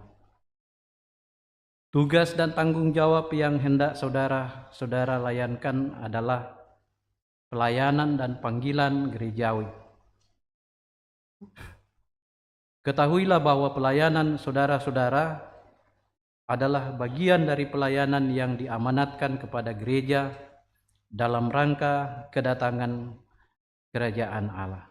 Tugas dan tanggung jawab yang hendak saudara-saudara layankan adalah pelayanan dan panggilan gerejawi. Ketahuilah bahwa pelayanan saudara-saudara adalah bagian dari pelayanan yang diamanatkan kepada gereja dalam rangka kedatangan kerajaan Allah.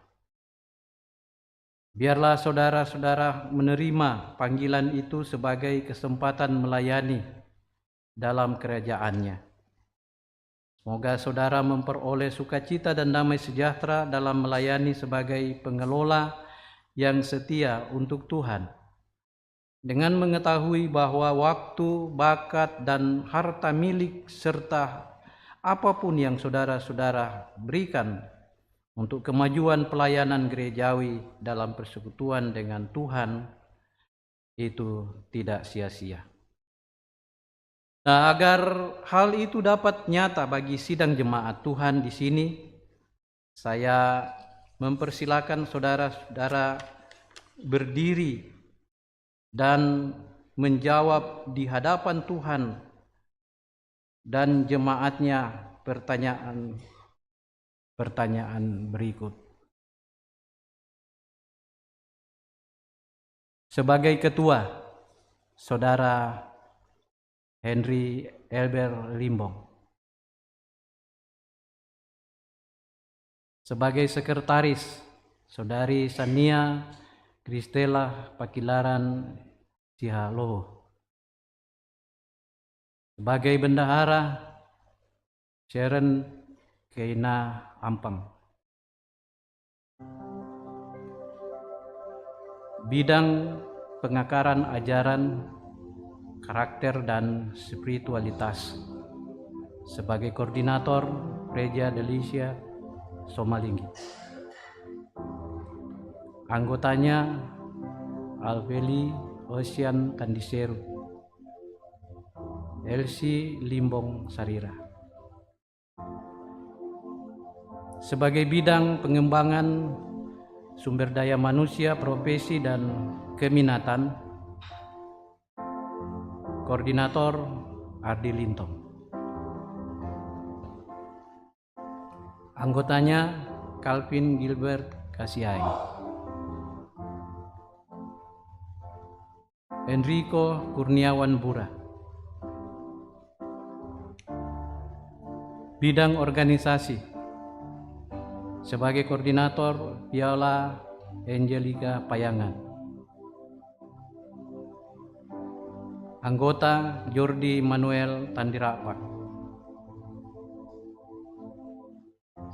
Biarlah saudara-saudara menerima panggilan itu sebagai kesempatan melayani dalam kerajaan-Nya. Semoga saudara memperoleh sukacita dan damai sejahtera dalam melayani sebagai pengelola yang setia untuk Tuhan, dengan mengetahui bahwa waktu, bakat, dan harta milik serta apapun yang saudara-saudara berikan untuk kemajuan pelayanan gerejawi dalam persekutuan dengan Tuhan itu tidak sia-sia. Nah, agar hal itu dapat nyata bagi sidang jemaat Tuhan di sini, saya mempersilakan saudara-saudara berdiri dan menjawab di hadapan Tuhan dan jemaatnya pertanyaan berikut. Sebagai ketua, Saudara Henry Elber Limbong. Sebagai sekretaris, Saudari Sania Kristela Pakilaran Cihaloho. Sebagai bendahara, Sharon Keina Ampang. Bidang pengakaran ajaran, karakter, dan spiritualitas. Sebagai koordinator Gereja Delicia Somalinggi. Anggotanya Alveli Ocean Tandiseru, Elsie Limbong Sarira. Sebagai bidang pengembangan sumber daya manusia, profesi, dan keminatan, Koordinator Ardi Lintong. Anggotanya Calvin Gilbert Kasiai. Enrico Kurniawan Bura. Bidang organisasi, sebagai koordinator Viola Angelica Payangan. Anggota Jordi Manuel Tandirapak.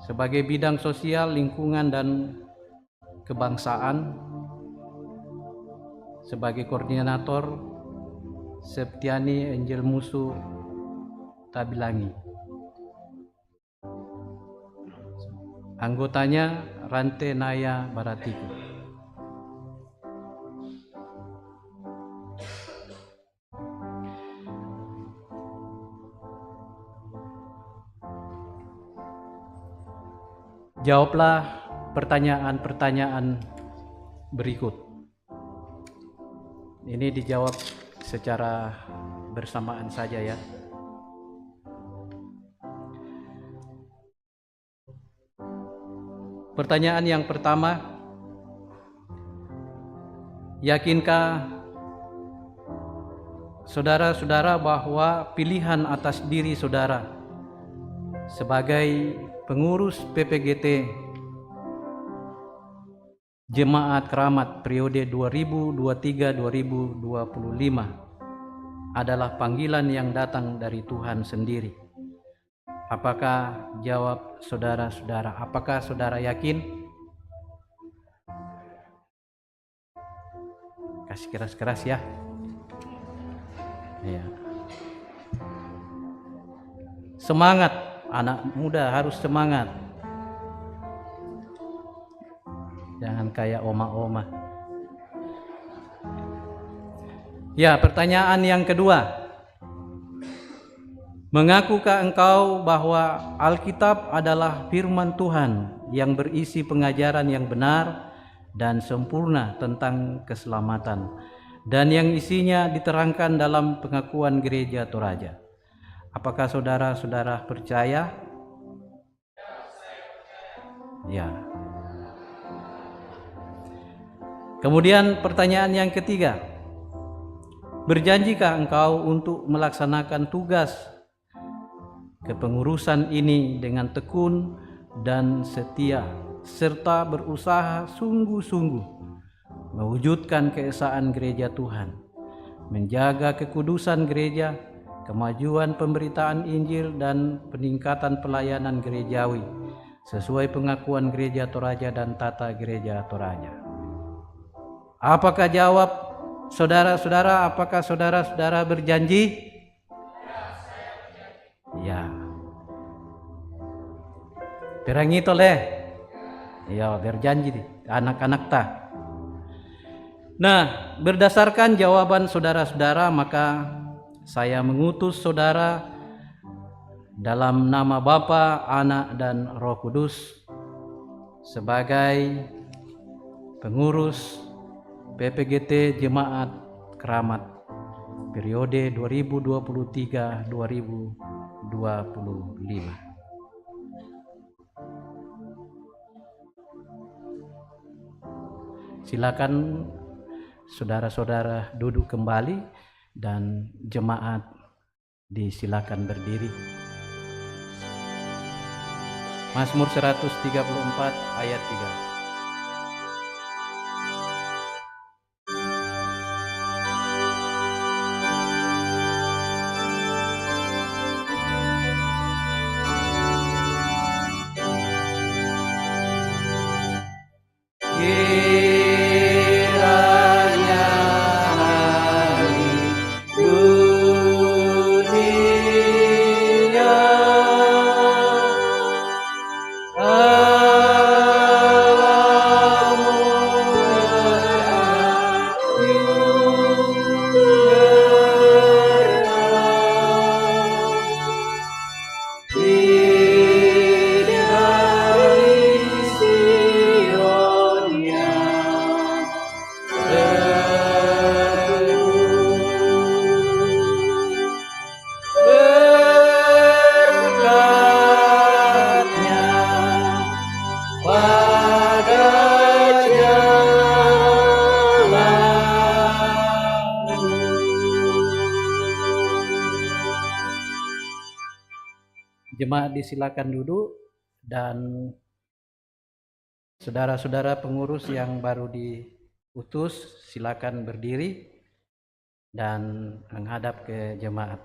Sebagai bidang sosial, lingkungan, dan kebangsaan, sebagai koordinator Septiani Angel Musu Tabilangi. Anggotanya Rante Naya Baratiku. Jawablah pertanyaan-pertanyaan berikut. Ini dijawab secara bersamaan saja ya. Pertanyaan yang pertama, yakinkah saudara-saudara bahwa pilihan atas diri saudara sebagai pengurus PPGT Jemaat Keramat periode 2023-2025 adalah panggilan yang datang dari Tuhan sendiri? Apakah jawab saudara-saudara? Apakah saudara yakin? Kasih keras-keras ya. Ya. Semangat, anak muda harus semangat. Jangan kayak oma-oma. Ya, pertanyaan yang kedua. Mengakukah engkau bahwa Alkitab adalah firman Tuhan yang berisi pengajaran yang benar dan sempurna tentang keselamatan, dan yang isinya diterangkan dalam pengakuan Gereja Toraja? Apakah saudara-saudara percaya? Ya. Kemudian pertanyaan yang ketiga. Berjanjikah engkau untuk melaksanakan tugas kepengurusan ini dengan tekun dan setia, serta berusaha sungguh-sungguh mewujudkan keesaan gereja Tuhan, menjaga kekudusan gereja, kemajuan pemberitaan Injil, dan peningkatan pelayanan gerejawi sesuai pengakuan Gereja Toraja dan tata Gereja Toraja? Apakah jawab saudara-saudara? Apakah saudara-saudara berjanji? Ya. Perangi toleh. Ya, berjanji di anak-anak ta. Nah, berdasarkan jawaban saudara-saudara, maka saya mengutus saudara dalam nama Bapa, Anak, dan Roh Kudus sebagai pengurus PPGT Jemaat Keramat periode 2023-2025. Silakan saudara-saudara duduk kembali dan jemaat disilakan berdiri. Mazmur 134 ayat 3. Jemaat disilakan duduk dan saudara-saudara pengurus yang baru diutus silakan berdiri dan menghadap ke jemaat.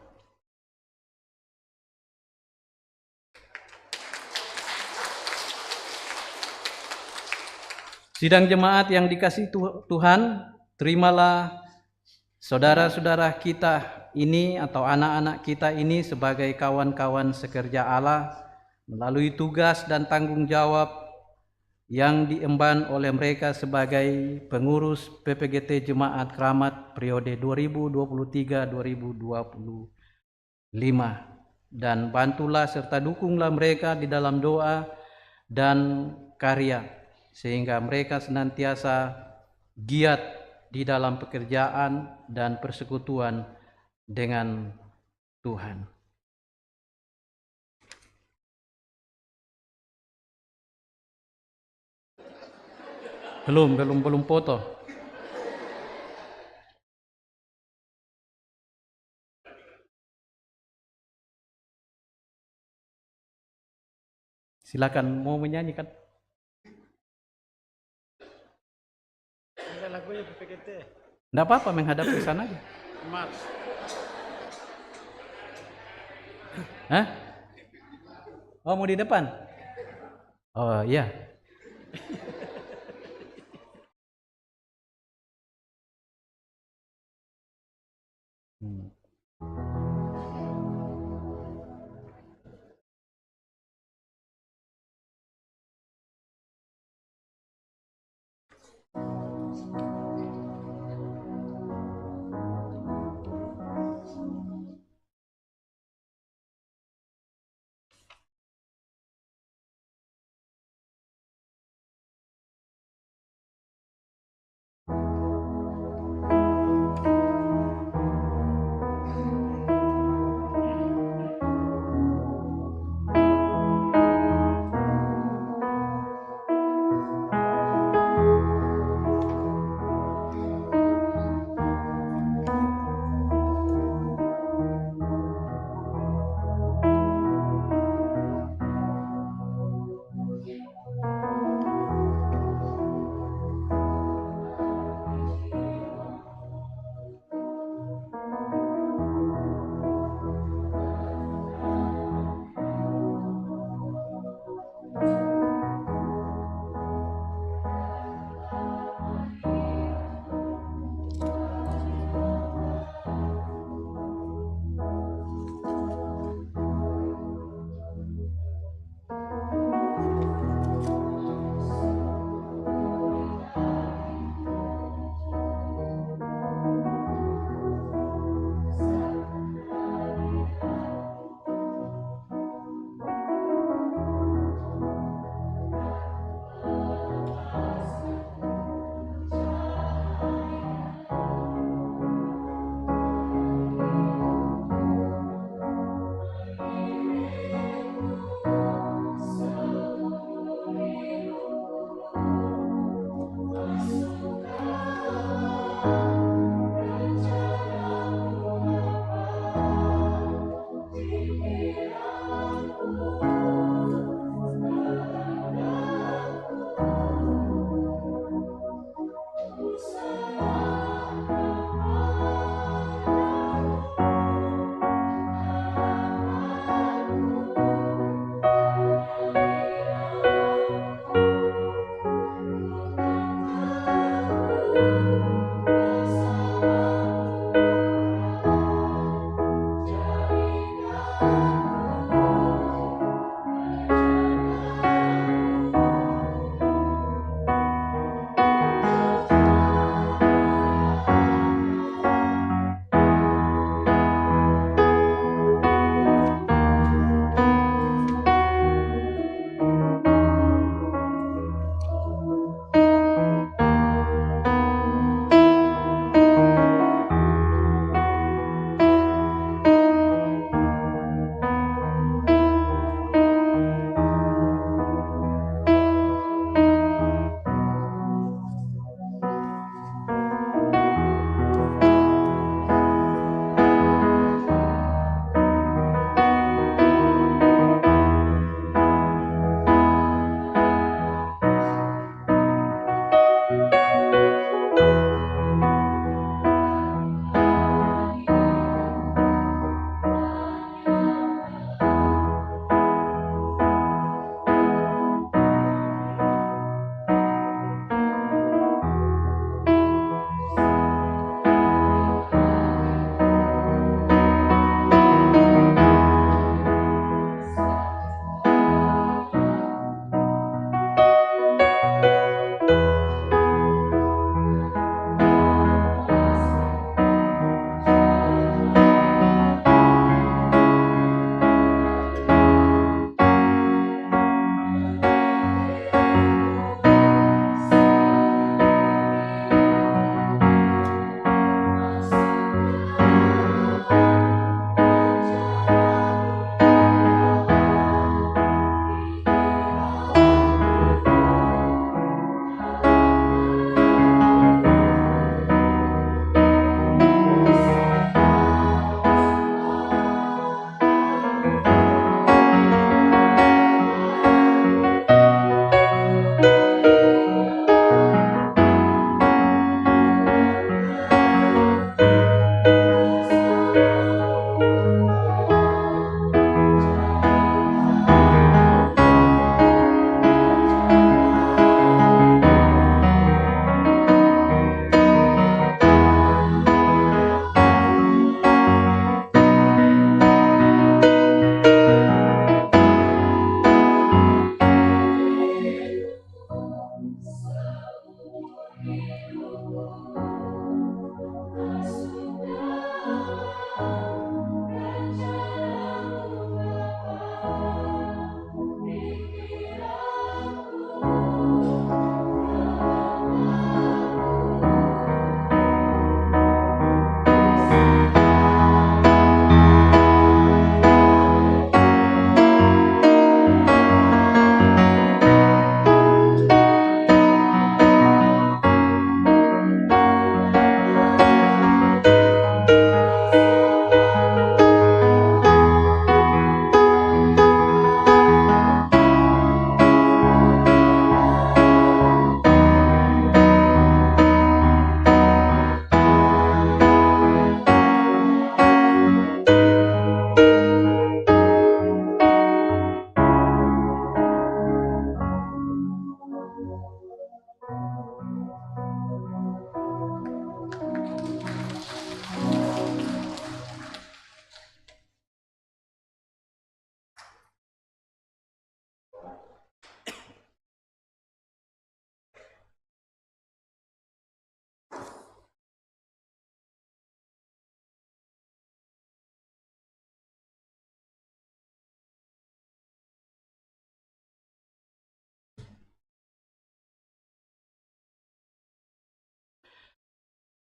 Sidang jemaat yang dikasihi Tuhan, terimalah saudara-saudara kita ini atau anak-anak kita ini sebagai kawan-kawan sekerja Allah melalui tugas dan tanggung jawab yang diemban oleh mereka sebagai pengurus PPGT Jemaat Keramat periode 2023-2025, dan bantulah serta dukunglah mereka di dalam doa dan karya sehingga mereka senantiasa giat di dalam pekerjaan dan persekutuan dengan Tuhan. Belum foto. Silakan, mau menyanyikan? Ada lagunya PPGT. Enggak apa-apa, menghadap ke sana aja. Mars. Hah? Oh, mau di depan? Oh, iya.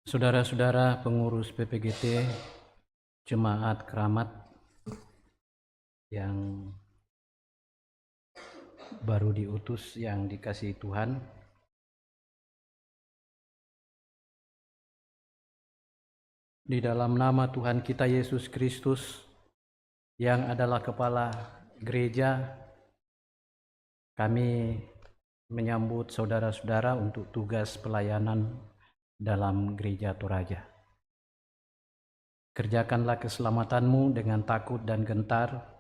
Saudara-saudara pengurus PPGT, Jemaat Keramat yang baru diutus, yang dikasihi Tuhan, di dalam nama Tuhan kita Yesus Kristus yang adalah Kepala Gereja, kami menyambut saudara-saudara untuk tugas pelayanan dalam Gereja Toraja. Kerjakanlah keselamatanmu dengan takut dan gentar,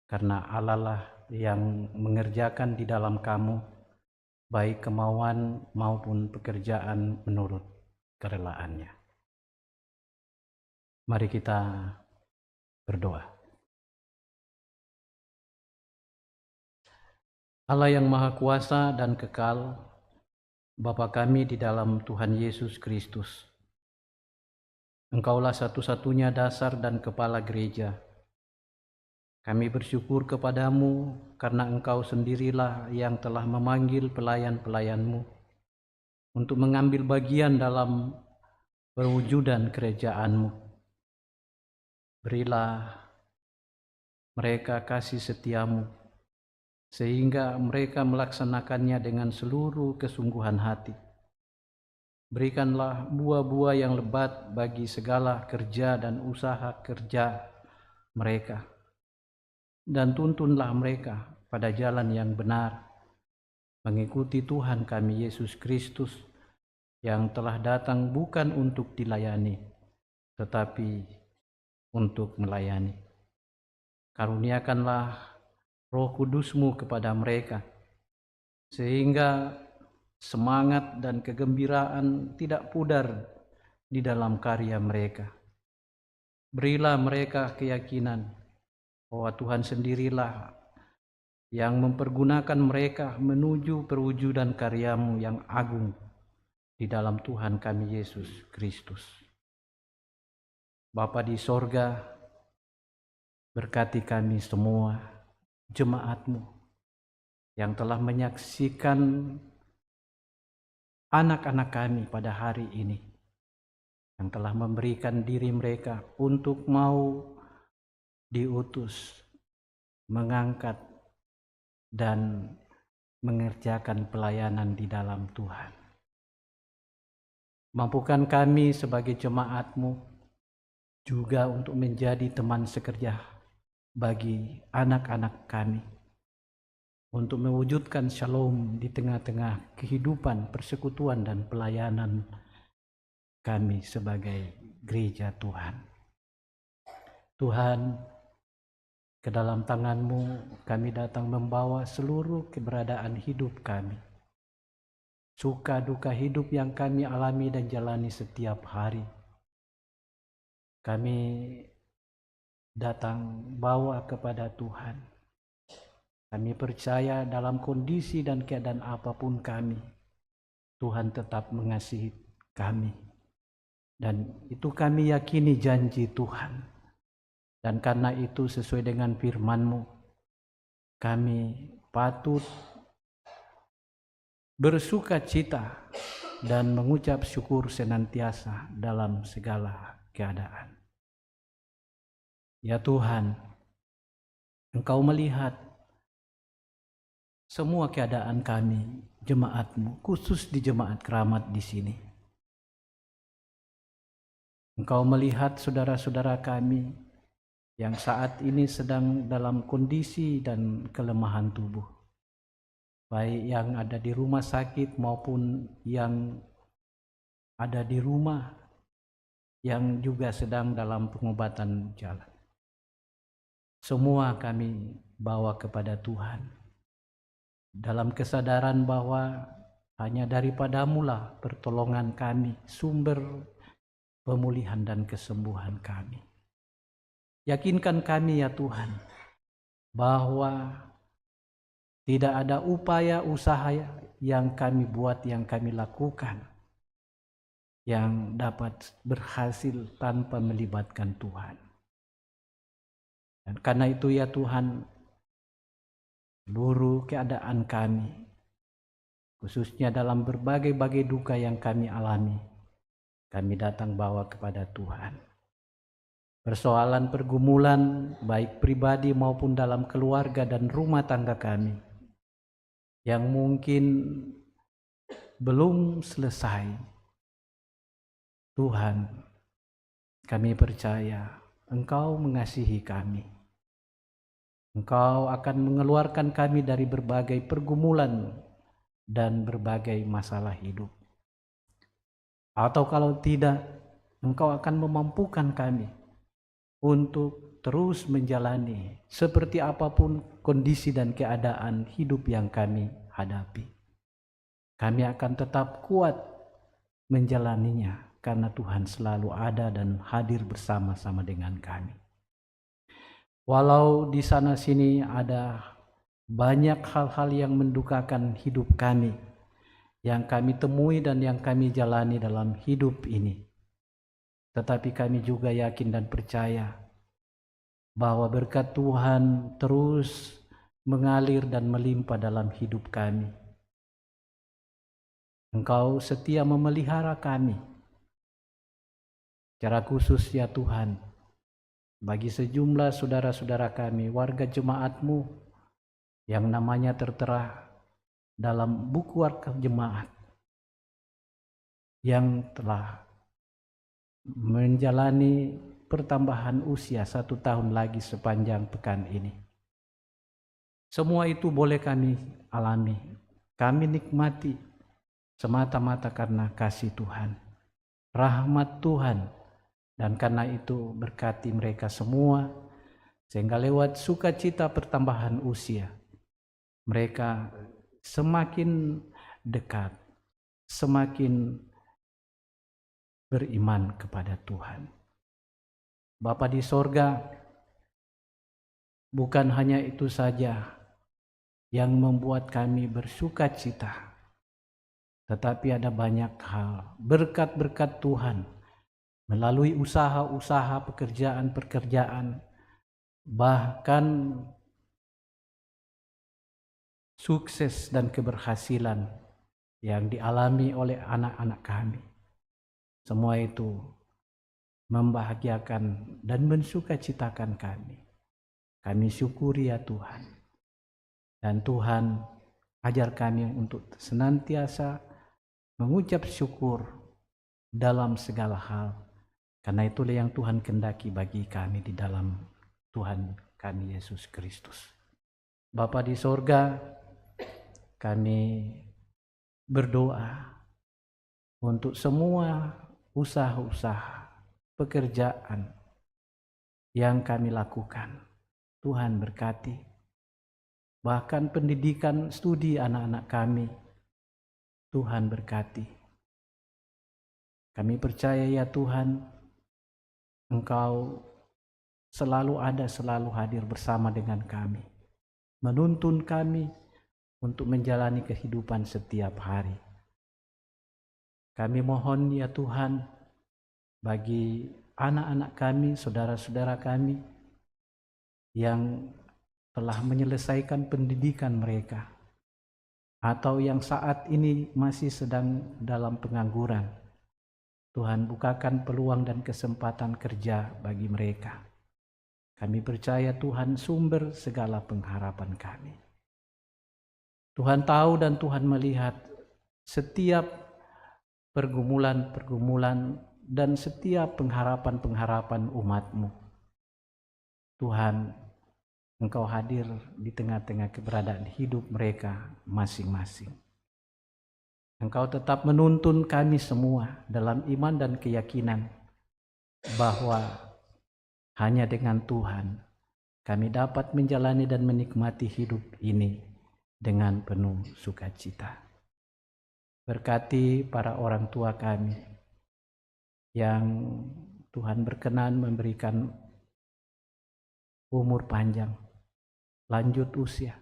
karena Allah lah yang mengerjakan di dalam kamu, baik kemauan maupun pekerjaan menurut kerelaannya. Mari kita berdoa. Allah yang Maha Kuasa dan Kekal, Bapa kami di dalam Tuhan Yesus Kristus, Engkaulah satu-satunya dasar dan kepala gereja. Kami bersyukur kepadamu karena Engkau sendirilah yang telah memanggil pelayan-pelayan-Mu untuk mengambil bagian dalam perwujudan kerajaan-Mu. Berilah mereka kasih setia-Mu, sehingga mereka melaksanakannya dengan seluruh kesungguhan hati. Berikanlah buah-buah yang lebat bagi segala kerja dan usaha kerja mereka, dan tuntunlah mereka pada jalan yang benar, mengikuti Tuhan kami Yesus Kristus yang telah datang bukan untuk dilayani, tetapi untuk melayani. Karuniakanlah Roh Kudus-Mu kepada mereka, sehingga semangat dan kegembiraan tidak pudar di dalam karya mereka. Berilah mereka keyakinan bahwa Tuhan sendirilah yang mempergunakan mereka menuju perwujudan karya-Mu yang agung di dalam Tuhan kami Yesus Kristus. Bapa di sorga, berkati kami semua, jemaat-Mu yang telah menyaksikan anak-anak kami pada hari ini, yang telah memberikan diri mereka untuk mau diutus, mengangkat, dan mengerjakan pelayanan di dalam Tuhan. Mampukan kami sebagai jemaat-Mu juga untuk menjadi teman sekerja bagi anak-anak kami, untuk mewujudkan shalom di tengah-tengah kehidupan, persekutuan, dan pelayanan kami sebagai gereja Tuhan. Tuhan, ke dalam tangan-Mu kami datang membawa seluruh keberadaan hidup kami, suka duka hidup yang kami alami dan jalani setiap hari. Kami datang bawa kepada Tuhan. Kami percaya dalam kondisi dan keadaan apapun kami, Tuhan tetap mengasihi kami. Dan itu kami yakini janji Tuhan. Dan karena itu sesuai dengan firman-Mu, kami patut bersuka cita dan mengucap syukur senantiasa dalam segala keadaan. Ya Tuhan, Engkau melihat semua keadaan kami, jemaat-Mu, khusus di Jemaat Keramat di sini. Engkau melihat saudara-saudara kami yang saat ini sedang dalam kondisi dan kelemahan tubuh, baik yang ada di rumah sakit maupun yang ada di rumah, yang juga sedang dalam pengobatan jalan. Semua kami bawa kepada Tuhan, dalam kesadaran bahwa hanya daripada-Mu lah pertolongan kami, sumber pemulihan dan kesembuhan kami. Yakinkan kami ya Tuhan, bahwa tidak ada upaya usaha yang kami buat, yang kami lakukan, yang dapat berhasil tanpa melibatkan Tuhan. Dan karena itu ya Tuhan, seluruh keadaan kami, khususnya dalam berbagai-bagai duka yang kami alami, kami datang bawa kepada Tuhan. Persoalan pergumulan baik pribadi maupun dalam keluarga dan rumah tangga kami yang mungkin belum selesai. Tuhan, kami percaya Engkau mengasihi kami. Engkau akan mengeluarkan kami dari berbagai pergumulan dan berbagai masalah hidup. Atau kalau tidak, Engkau akan memampukan kami untuk terus menjalani seperti apapun kondisi dan keadaan hidup yang kami hadapi. Kami akan tetap kuat menjalaninya karena Tuhan selalu ada dan hadir bersama-sama dengan kami. Walau di sana sini ada banyak hal-hal yang mendukakan hidup kami, yang kami temui dan yang kami jalani dalam hidup ini. Tetapi kami juga yakin dan percaya bahwa berkat Tuhan terus mengalir dan melimpah dalam hidup kami. Engkau setia memelihara kami. Secara khusus ya Tuhan, bagi sejumlah saudara-saudara kami, warga jemaat-Mu yang namanya tertera dalam buku warga jemaat, yang telah menjalani pertambahan usia 1 tahun lagi sepanjang pekan ini. Semua itu boleh kami alami, kami nikmati semata-mata karena kasih Tuhan, rahmat Tuhan, dan karena itu berkati mereka semua, sehingga lewat sukacita pertambahan usia, mereka semakin dekat, semakin beriman kepada Tuhan. Bapa di sorga, bukan hanya itu saja yang membuat kami bersukacita, tetapi ada banyak hal, berkat-berkat Tuhan, melalui usaha-usaha, pekerjaan-pekerjaan, bahkan sukses dan keberhasilan yang dialami oleh anak-anak kami. Semua itu membahagiakan dan mensukacitakan kami. Kami syukuri ya Tuhan. Dan Tuhan ajar kami untuk senantiasa mengucap syukur dalam segala hal. Karena itulah yang Tuhan kehendaki bagi kami di dalam Tuhan kami Yesus Kristus. Bapa di sorga, kami berdoa untuk semua usaha-usaha, pekerjaan yang kami lakukan. Tuhan berkati. Bahkan pendidikan studi anak-anak kami, Tuhan berkati. Kami percaya ya Tuhan, Engkau selalu ada, selalu hadir bersama dengan kami. Menuntun kami untuk menjalani kehidupan setiap hari. Kami mohon ya Tuhan, bagi anak-anak kami, saudara-saudara kami yang telah menyelesaikan pendidikan mereka atau yang saat ini masih sedang dalam pengangguran, Tuhan bukakan peluang dan kesempatan kerja bagi mereka. Kami percaya Tuhan sumber segala pengharapan kami. Tuhan tahu dan Tuhan melihat setiap pergumulan-pergumulan dan setiap pengharapan-pengharapan umat-Mu. Tuhan, Engkau hadir di tengah-tengah keberadaan hidup mereka masing-masing. Engkau tetap menuntun kami semua dalam iman dan keyakinan bahwa hanya dengan Tuhan kami dapat menjalani dan menikmati hidup ini dengan penuh sukacita. Berkati para orang tua kami yang Tuhan berkenan memberikan umur panjang, lanjut usia.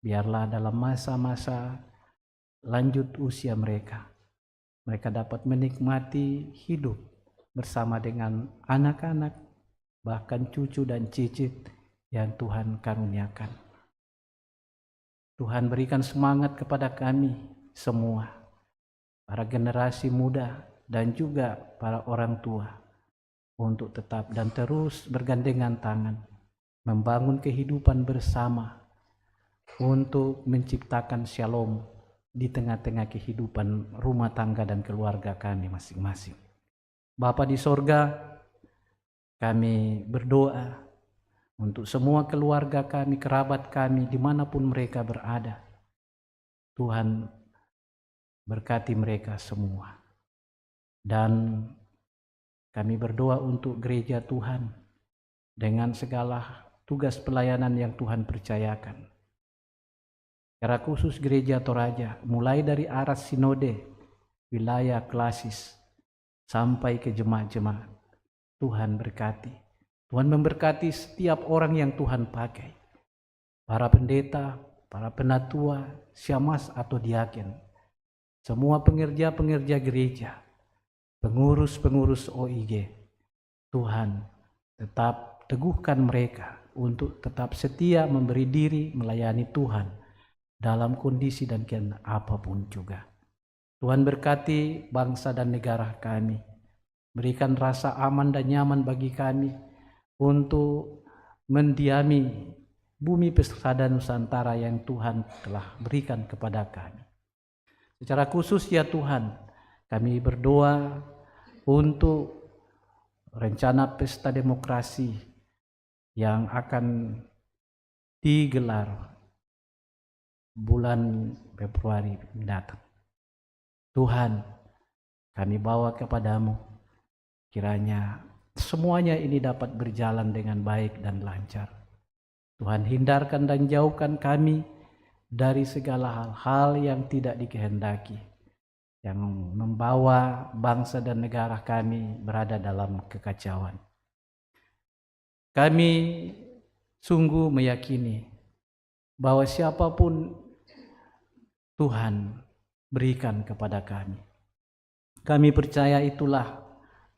Biarlah dalam masa-masa lanjut usia mereka dapat menikmati hidup bersama dengan anak-anak, bahkan cucu dan cicit yang Tuhan karuniakan. Tuhan berikan semangat kepada kami semua, para generasi muda dan juga para orang tua untuk tetap dan terus bergandengan tangan membangun kehidupan bersama untuk menciptakan shalom di tengah-tengah kehidupan rumah tangga dan keluarga kami masing-masing. Bapa di sorga, kami berdoa untuk semua keluarga kami, kerabat kami, dimanapun mereka berada. Tuhan berkati mereka semua. Dan kami berdoa untuk gereja Tuhan dengan segala tugas pelayanan yang Tuhan percayakan. Secara khusus gereja Toraja, mulai dari arah sinode, wilayah klasis, sampai ke jemaat-jemaat. Tuhan berkati. Tuhan memberkati setiap orang yang Tuhan pakai. Para pendeta, para penatua, syamaz atau diaken. Semua pengerja-pengerja gereja, pengurus-pengurus OIG. Tuhan tetap teguhkan mereka untuk tetap setia memberi diri melayani Tuhan dalam kondisi dan keadaan apapun juga. Tuhan berkati bangsa dan negara kami. Berikan rasa aman dan nyaman bagi kami untuk mendiami bumi pesada Nusantara yang Tuhan telah berikan kepada kami. Secara khusus ya Tuhan, kami berdoa untuk rencana pesta demokrasi yang akan digelar bulan Februari mendatang. Tuhan, kami bawa kepadamu, kiranya semuanya ini dapat berjalan dengan baik dan lancar. Tuhan, hindarkan dan jauhkan kami dari segala hal-hal yang tidak dikehendaki, yang membawa bangsa dan negara kami berada dalam kekacauan. Kami sungguh meyakini bahwa siapapun Tuhan berikan kepada kami, kami percaya itulah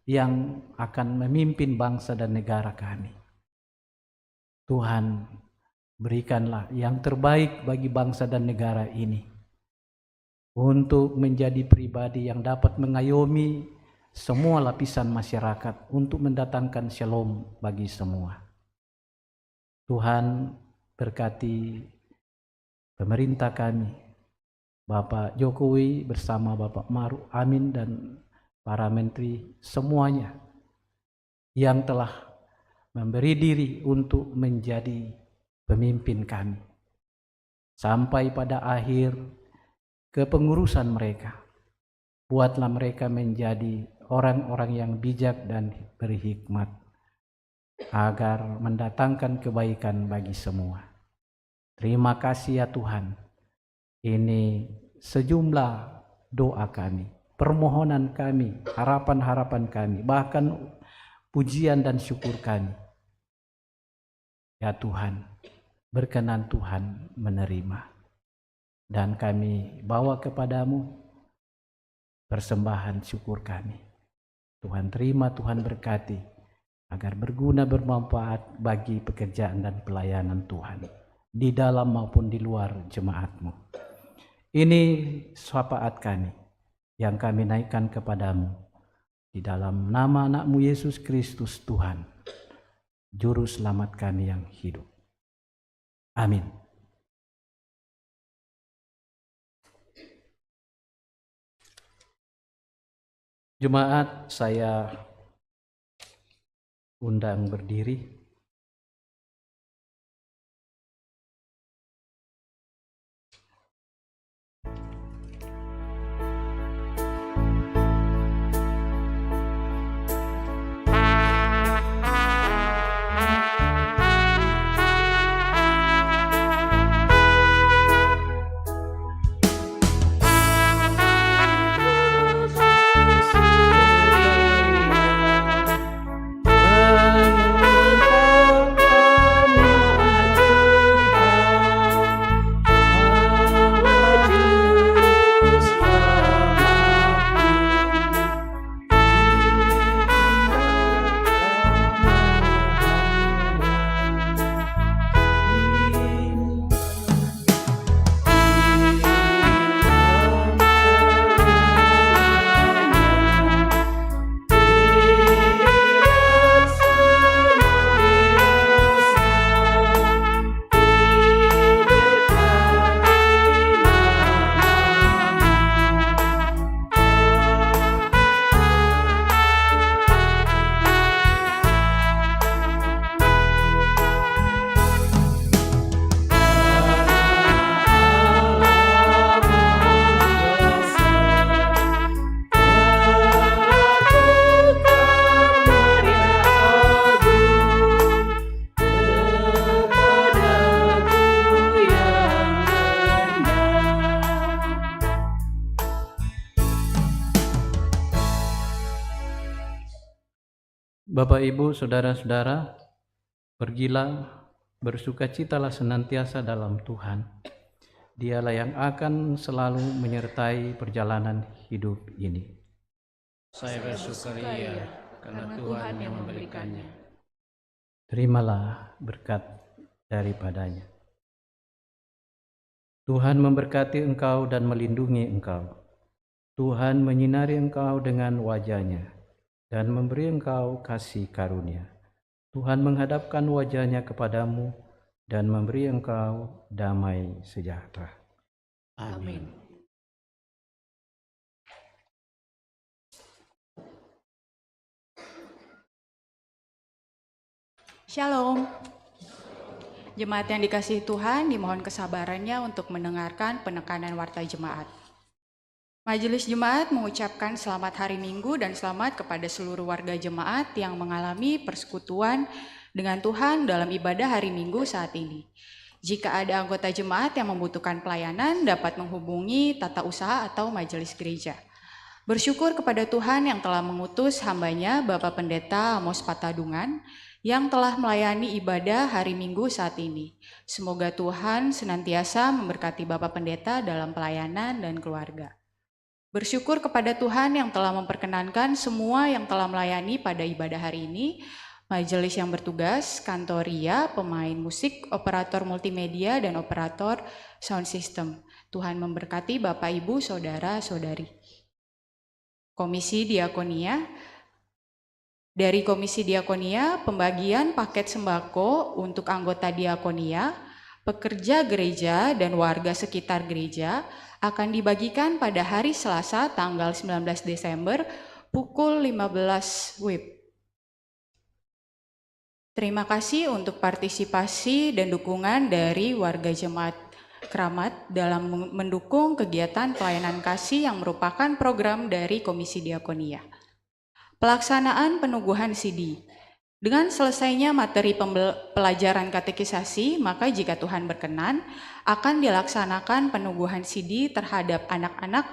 yang akan memimpin bangsa dan negara kami. Tuhan, berikanlah yang terbaik bagi bangsa dan negara ini untuk menjadi pribadi yang dapat mengayomi semua lapisan masyarakat untuk mendatangkan shalom bagi semua. Tuhan berkati pemerintah kami, Bapak Jokowi bersama Bapak Maruf Amin dan para menteri semuanya yang telah memberi diri untuk menjadi pemimpin kami sampai pada akhir kepengurusan mereka. Buatlah mereka menjadi orang-orang yang bijak dan berhikmat agar mendatangkan kebaikan bagi semua. Terima kasih ya Tuhan. Ini sejumlah doa kami, permohonan kami, harapan-harapan kami, bahkan pujian dan syukur kami. Ya Tuhan, berkenan Tuhan menerima. Dan kami bawa kepadamu persembahan syukur kami. Tuhan terima, Tuhan berkati, agar berguna bermanfaat bagi pekerjaan dan pelayanan Tuhan, di dalam maupun di luar jemaat-Mu. Ini syafaat kami yang kami naikkan kepadamu di dalam nama anak-Mu Yesus Kristus Tuhan, Juru Selamat kami yang hidup. Amin. Jemaat, saya undang berdiri. Bapak, Ibu, saudara-saudara, pergilah, bersukacitalah senantiasa dalam Tuhan. Dialah yang akan selalu menyertai perjalanan hidup ini. Saya bersukaria karena Tuhan yang memberikannya. Terimalah berkat daripadanya. Tuhan memberkati engkau dan melindungi engkau. Tuhan menyinari engkau dengan wajah-Nya dan memberi engkau kasih karunia. Tuhan menghadapkan wajah-Nya kepadamu dan memberi engkau damai sejahtera. Amin. Shalom. Jemaat yang dikasihi Tuhan, dimohon kesabarannya untuk mendengarkan penekanan warta jemaat. Majelis Jemaat mengucapkan selamat hari Minggu dan selamat kepada seluruh warga jemaat yang mengalami persekutuan dengan Tuhan dalam ibadah hari Minggu saat ini. Jika ada anggota jemaat yang membutuhkan pelayanan, dapat menghubungi tata usaha atau majelis gereja. Bersyukur kepada Tuhan yang telah mengutus hambanya Bapak Pendeta Amos Patadungan yang telah melayani ibadah hari Minggu saat ini. Semoga Tuhan senantiasa memberkati Bapak Pendeta dalam pelayanan dan keluarga. Bersyukur kepada Tuhan yang telah memperkenankan semua yang telah melayani pada ibadah hari ini, majelis yang bertugas, kantoria, pemain musik, operator multimedia, dan operator sound system. Tuhan memberkati Bapak, Ibu, Saudara-saudari. Komisi Diakonia. Dari Komisi Diakonia, pembagian paket sembako untuk anggota Diakonia, pekerja gereja, dan warga sekitar gereja akan dibagikan pada hari Selasa tanggal 19 Desember pukul 15 WIB. Terima kasih untuk partisipasi dan dukungan dari warga jemaat Keramat dalam mendukung kegiatan pelayanan kasih yang merupakan program dari Komisi Diakonia. Pelaksanaan penuguhan CD. Dengan selesainya materi pelajaran katekisasi, maka jika Tuhan berkenan, akan dilaksanakan penuguhan CD terhadap anak-anak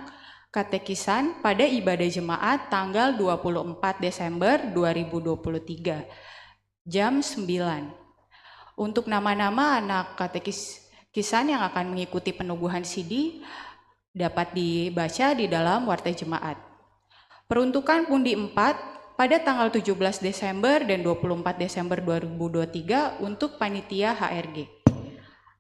katekisan pada ibadah jemaat tanggal 24 Desember 2023, jam 9. Untuk nama-nama anak katekisan yang akan mengikuti penuguhan CD dapat dibaca di dalam warta jemaat. Peruntukan pundi 4 pada tanggal 17 Desember dan 24 Desember 2023 untuk panitia HRG.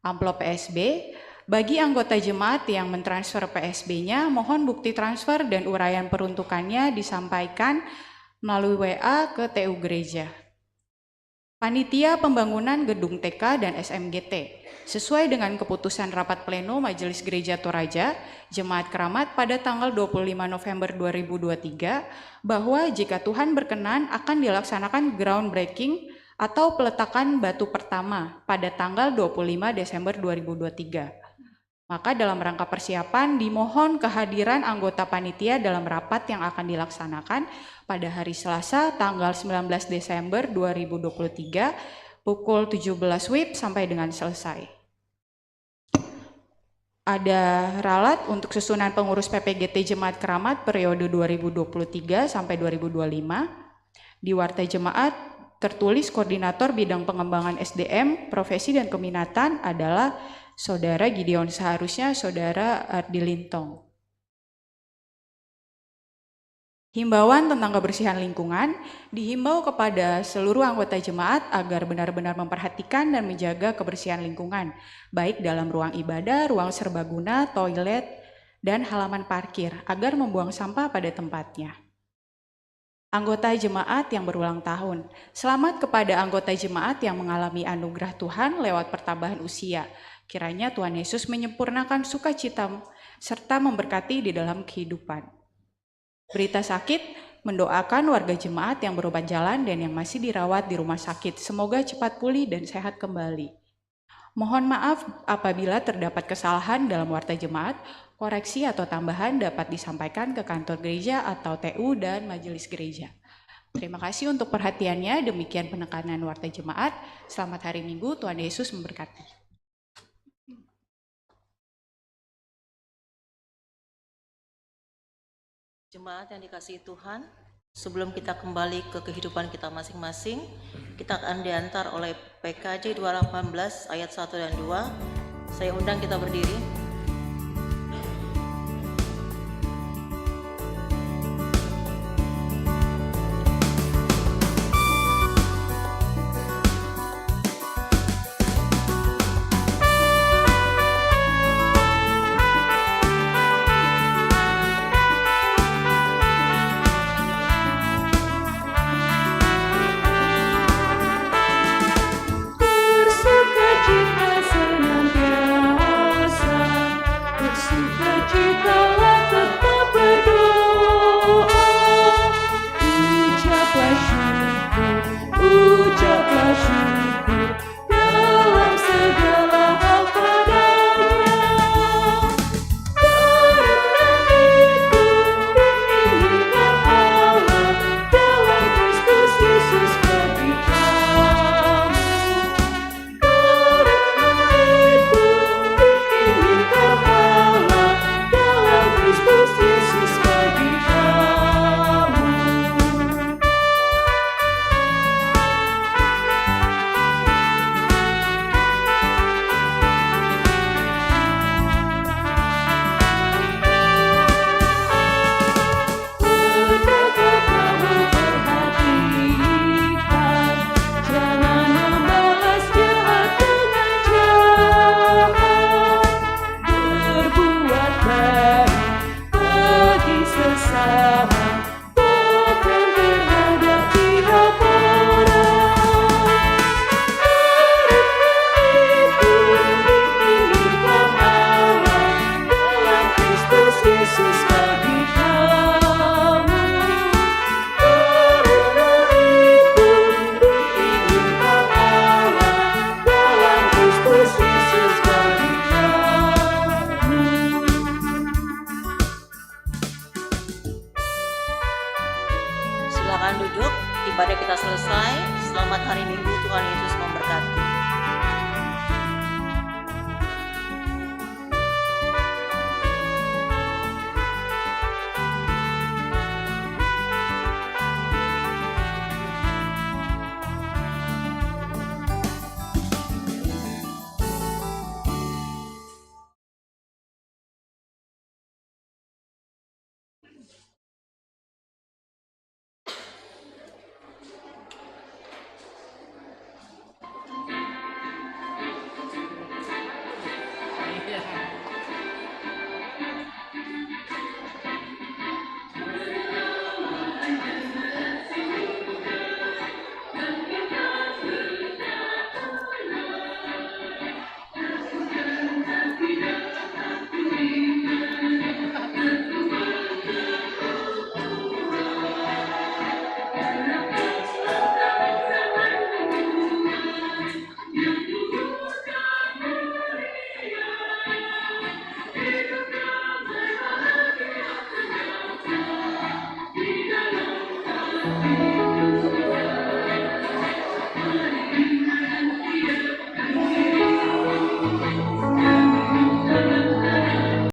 Amplop PSB, bagi anggota jemaat yang mentransfer PSB-nya, mohon bukti transfer dan uraian peruntukannya disampaikan melalui WA ke TU Gereja. Panitia Pembangunan Gedung TK dan SMGT, sesuai dengan keputusan Rapat Pleno Majelis Gereja Toraja, Jemaat Keramat pada tanggal 25 November 2023, bahwa jika Tuhan berkenan akan dilaksanakan groundbreaking atau peletakan batu pertama pada tanggal 25 Desember 2023. Maka dalam rangka persiapan dimohon kehadiran anggota panitia dalam rapat yang akan dilaksanakan pada hari Selasa tanggal 19 Desember 2023 pukul 17 WIB sampai dengan selesai. Ada ralat untuk susunan pengurus PPGT Jemaat Keramat periode 2023 sampai 2025. Di warta jemaat tertulis koordinator bidang pengembangan SDM, profesi dan keminatan adalah Saudara Gideon, seharusnya Saudara Ardi Lintong. Himbauan tentang kebersihan lingkungan dihimbau kepada seluruh anggota jemaat agar benar-benar memperhatikan dan menjaga kebersihan lingkungan, baik dalam ruang ibadah, ruang serbaguna, toilet, dan halaman parkir, agar membuang sampah pada tempatnya. Anggota jemaat yang berulang tahun, selamat kepada anggota jemaat yang mengalami anugerah Tuhan lewat pertambahan usia. Kiranya Tuhan Yesus menyempurnakan sukacita serta memberkati di dalam kehidupan. Berita sakit, mendoakan warga jemaat yang berobat jalan dan yang masih dirawat di rumah sakit. Semoga cepat pulih dan sehat kembali. Mohon maaf apabila terdapat kesalahan dalam warta jemaat, koreksi atau tambahan dapat disampaikan ke kantor gereja atau TU dan majelis gereja. Terima kasih untuk perhatiannya. Demikian penekanan warta jemaat. Selamat hari Minggu, Tuhan Yesus memberkati. Jemaat yang dikasihi Tuhan, sebelum kita kembali ke kehidupan kita masing-masing, kita akan diantar oleh PKJ 218 ayat 1 dan 2. Saya undang kita berdiri.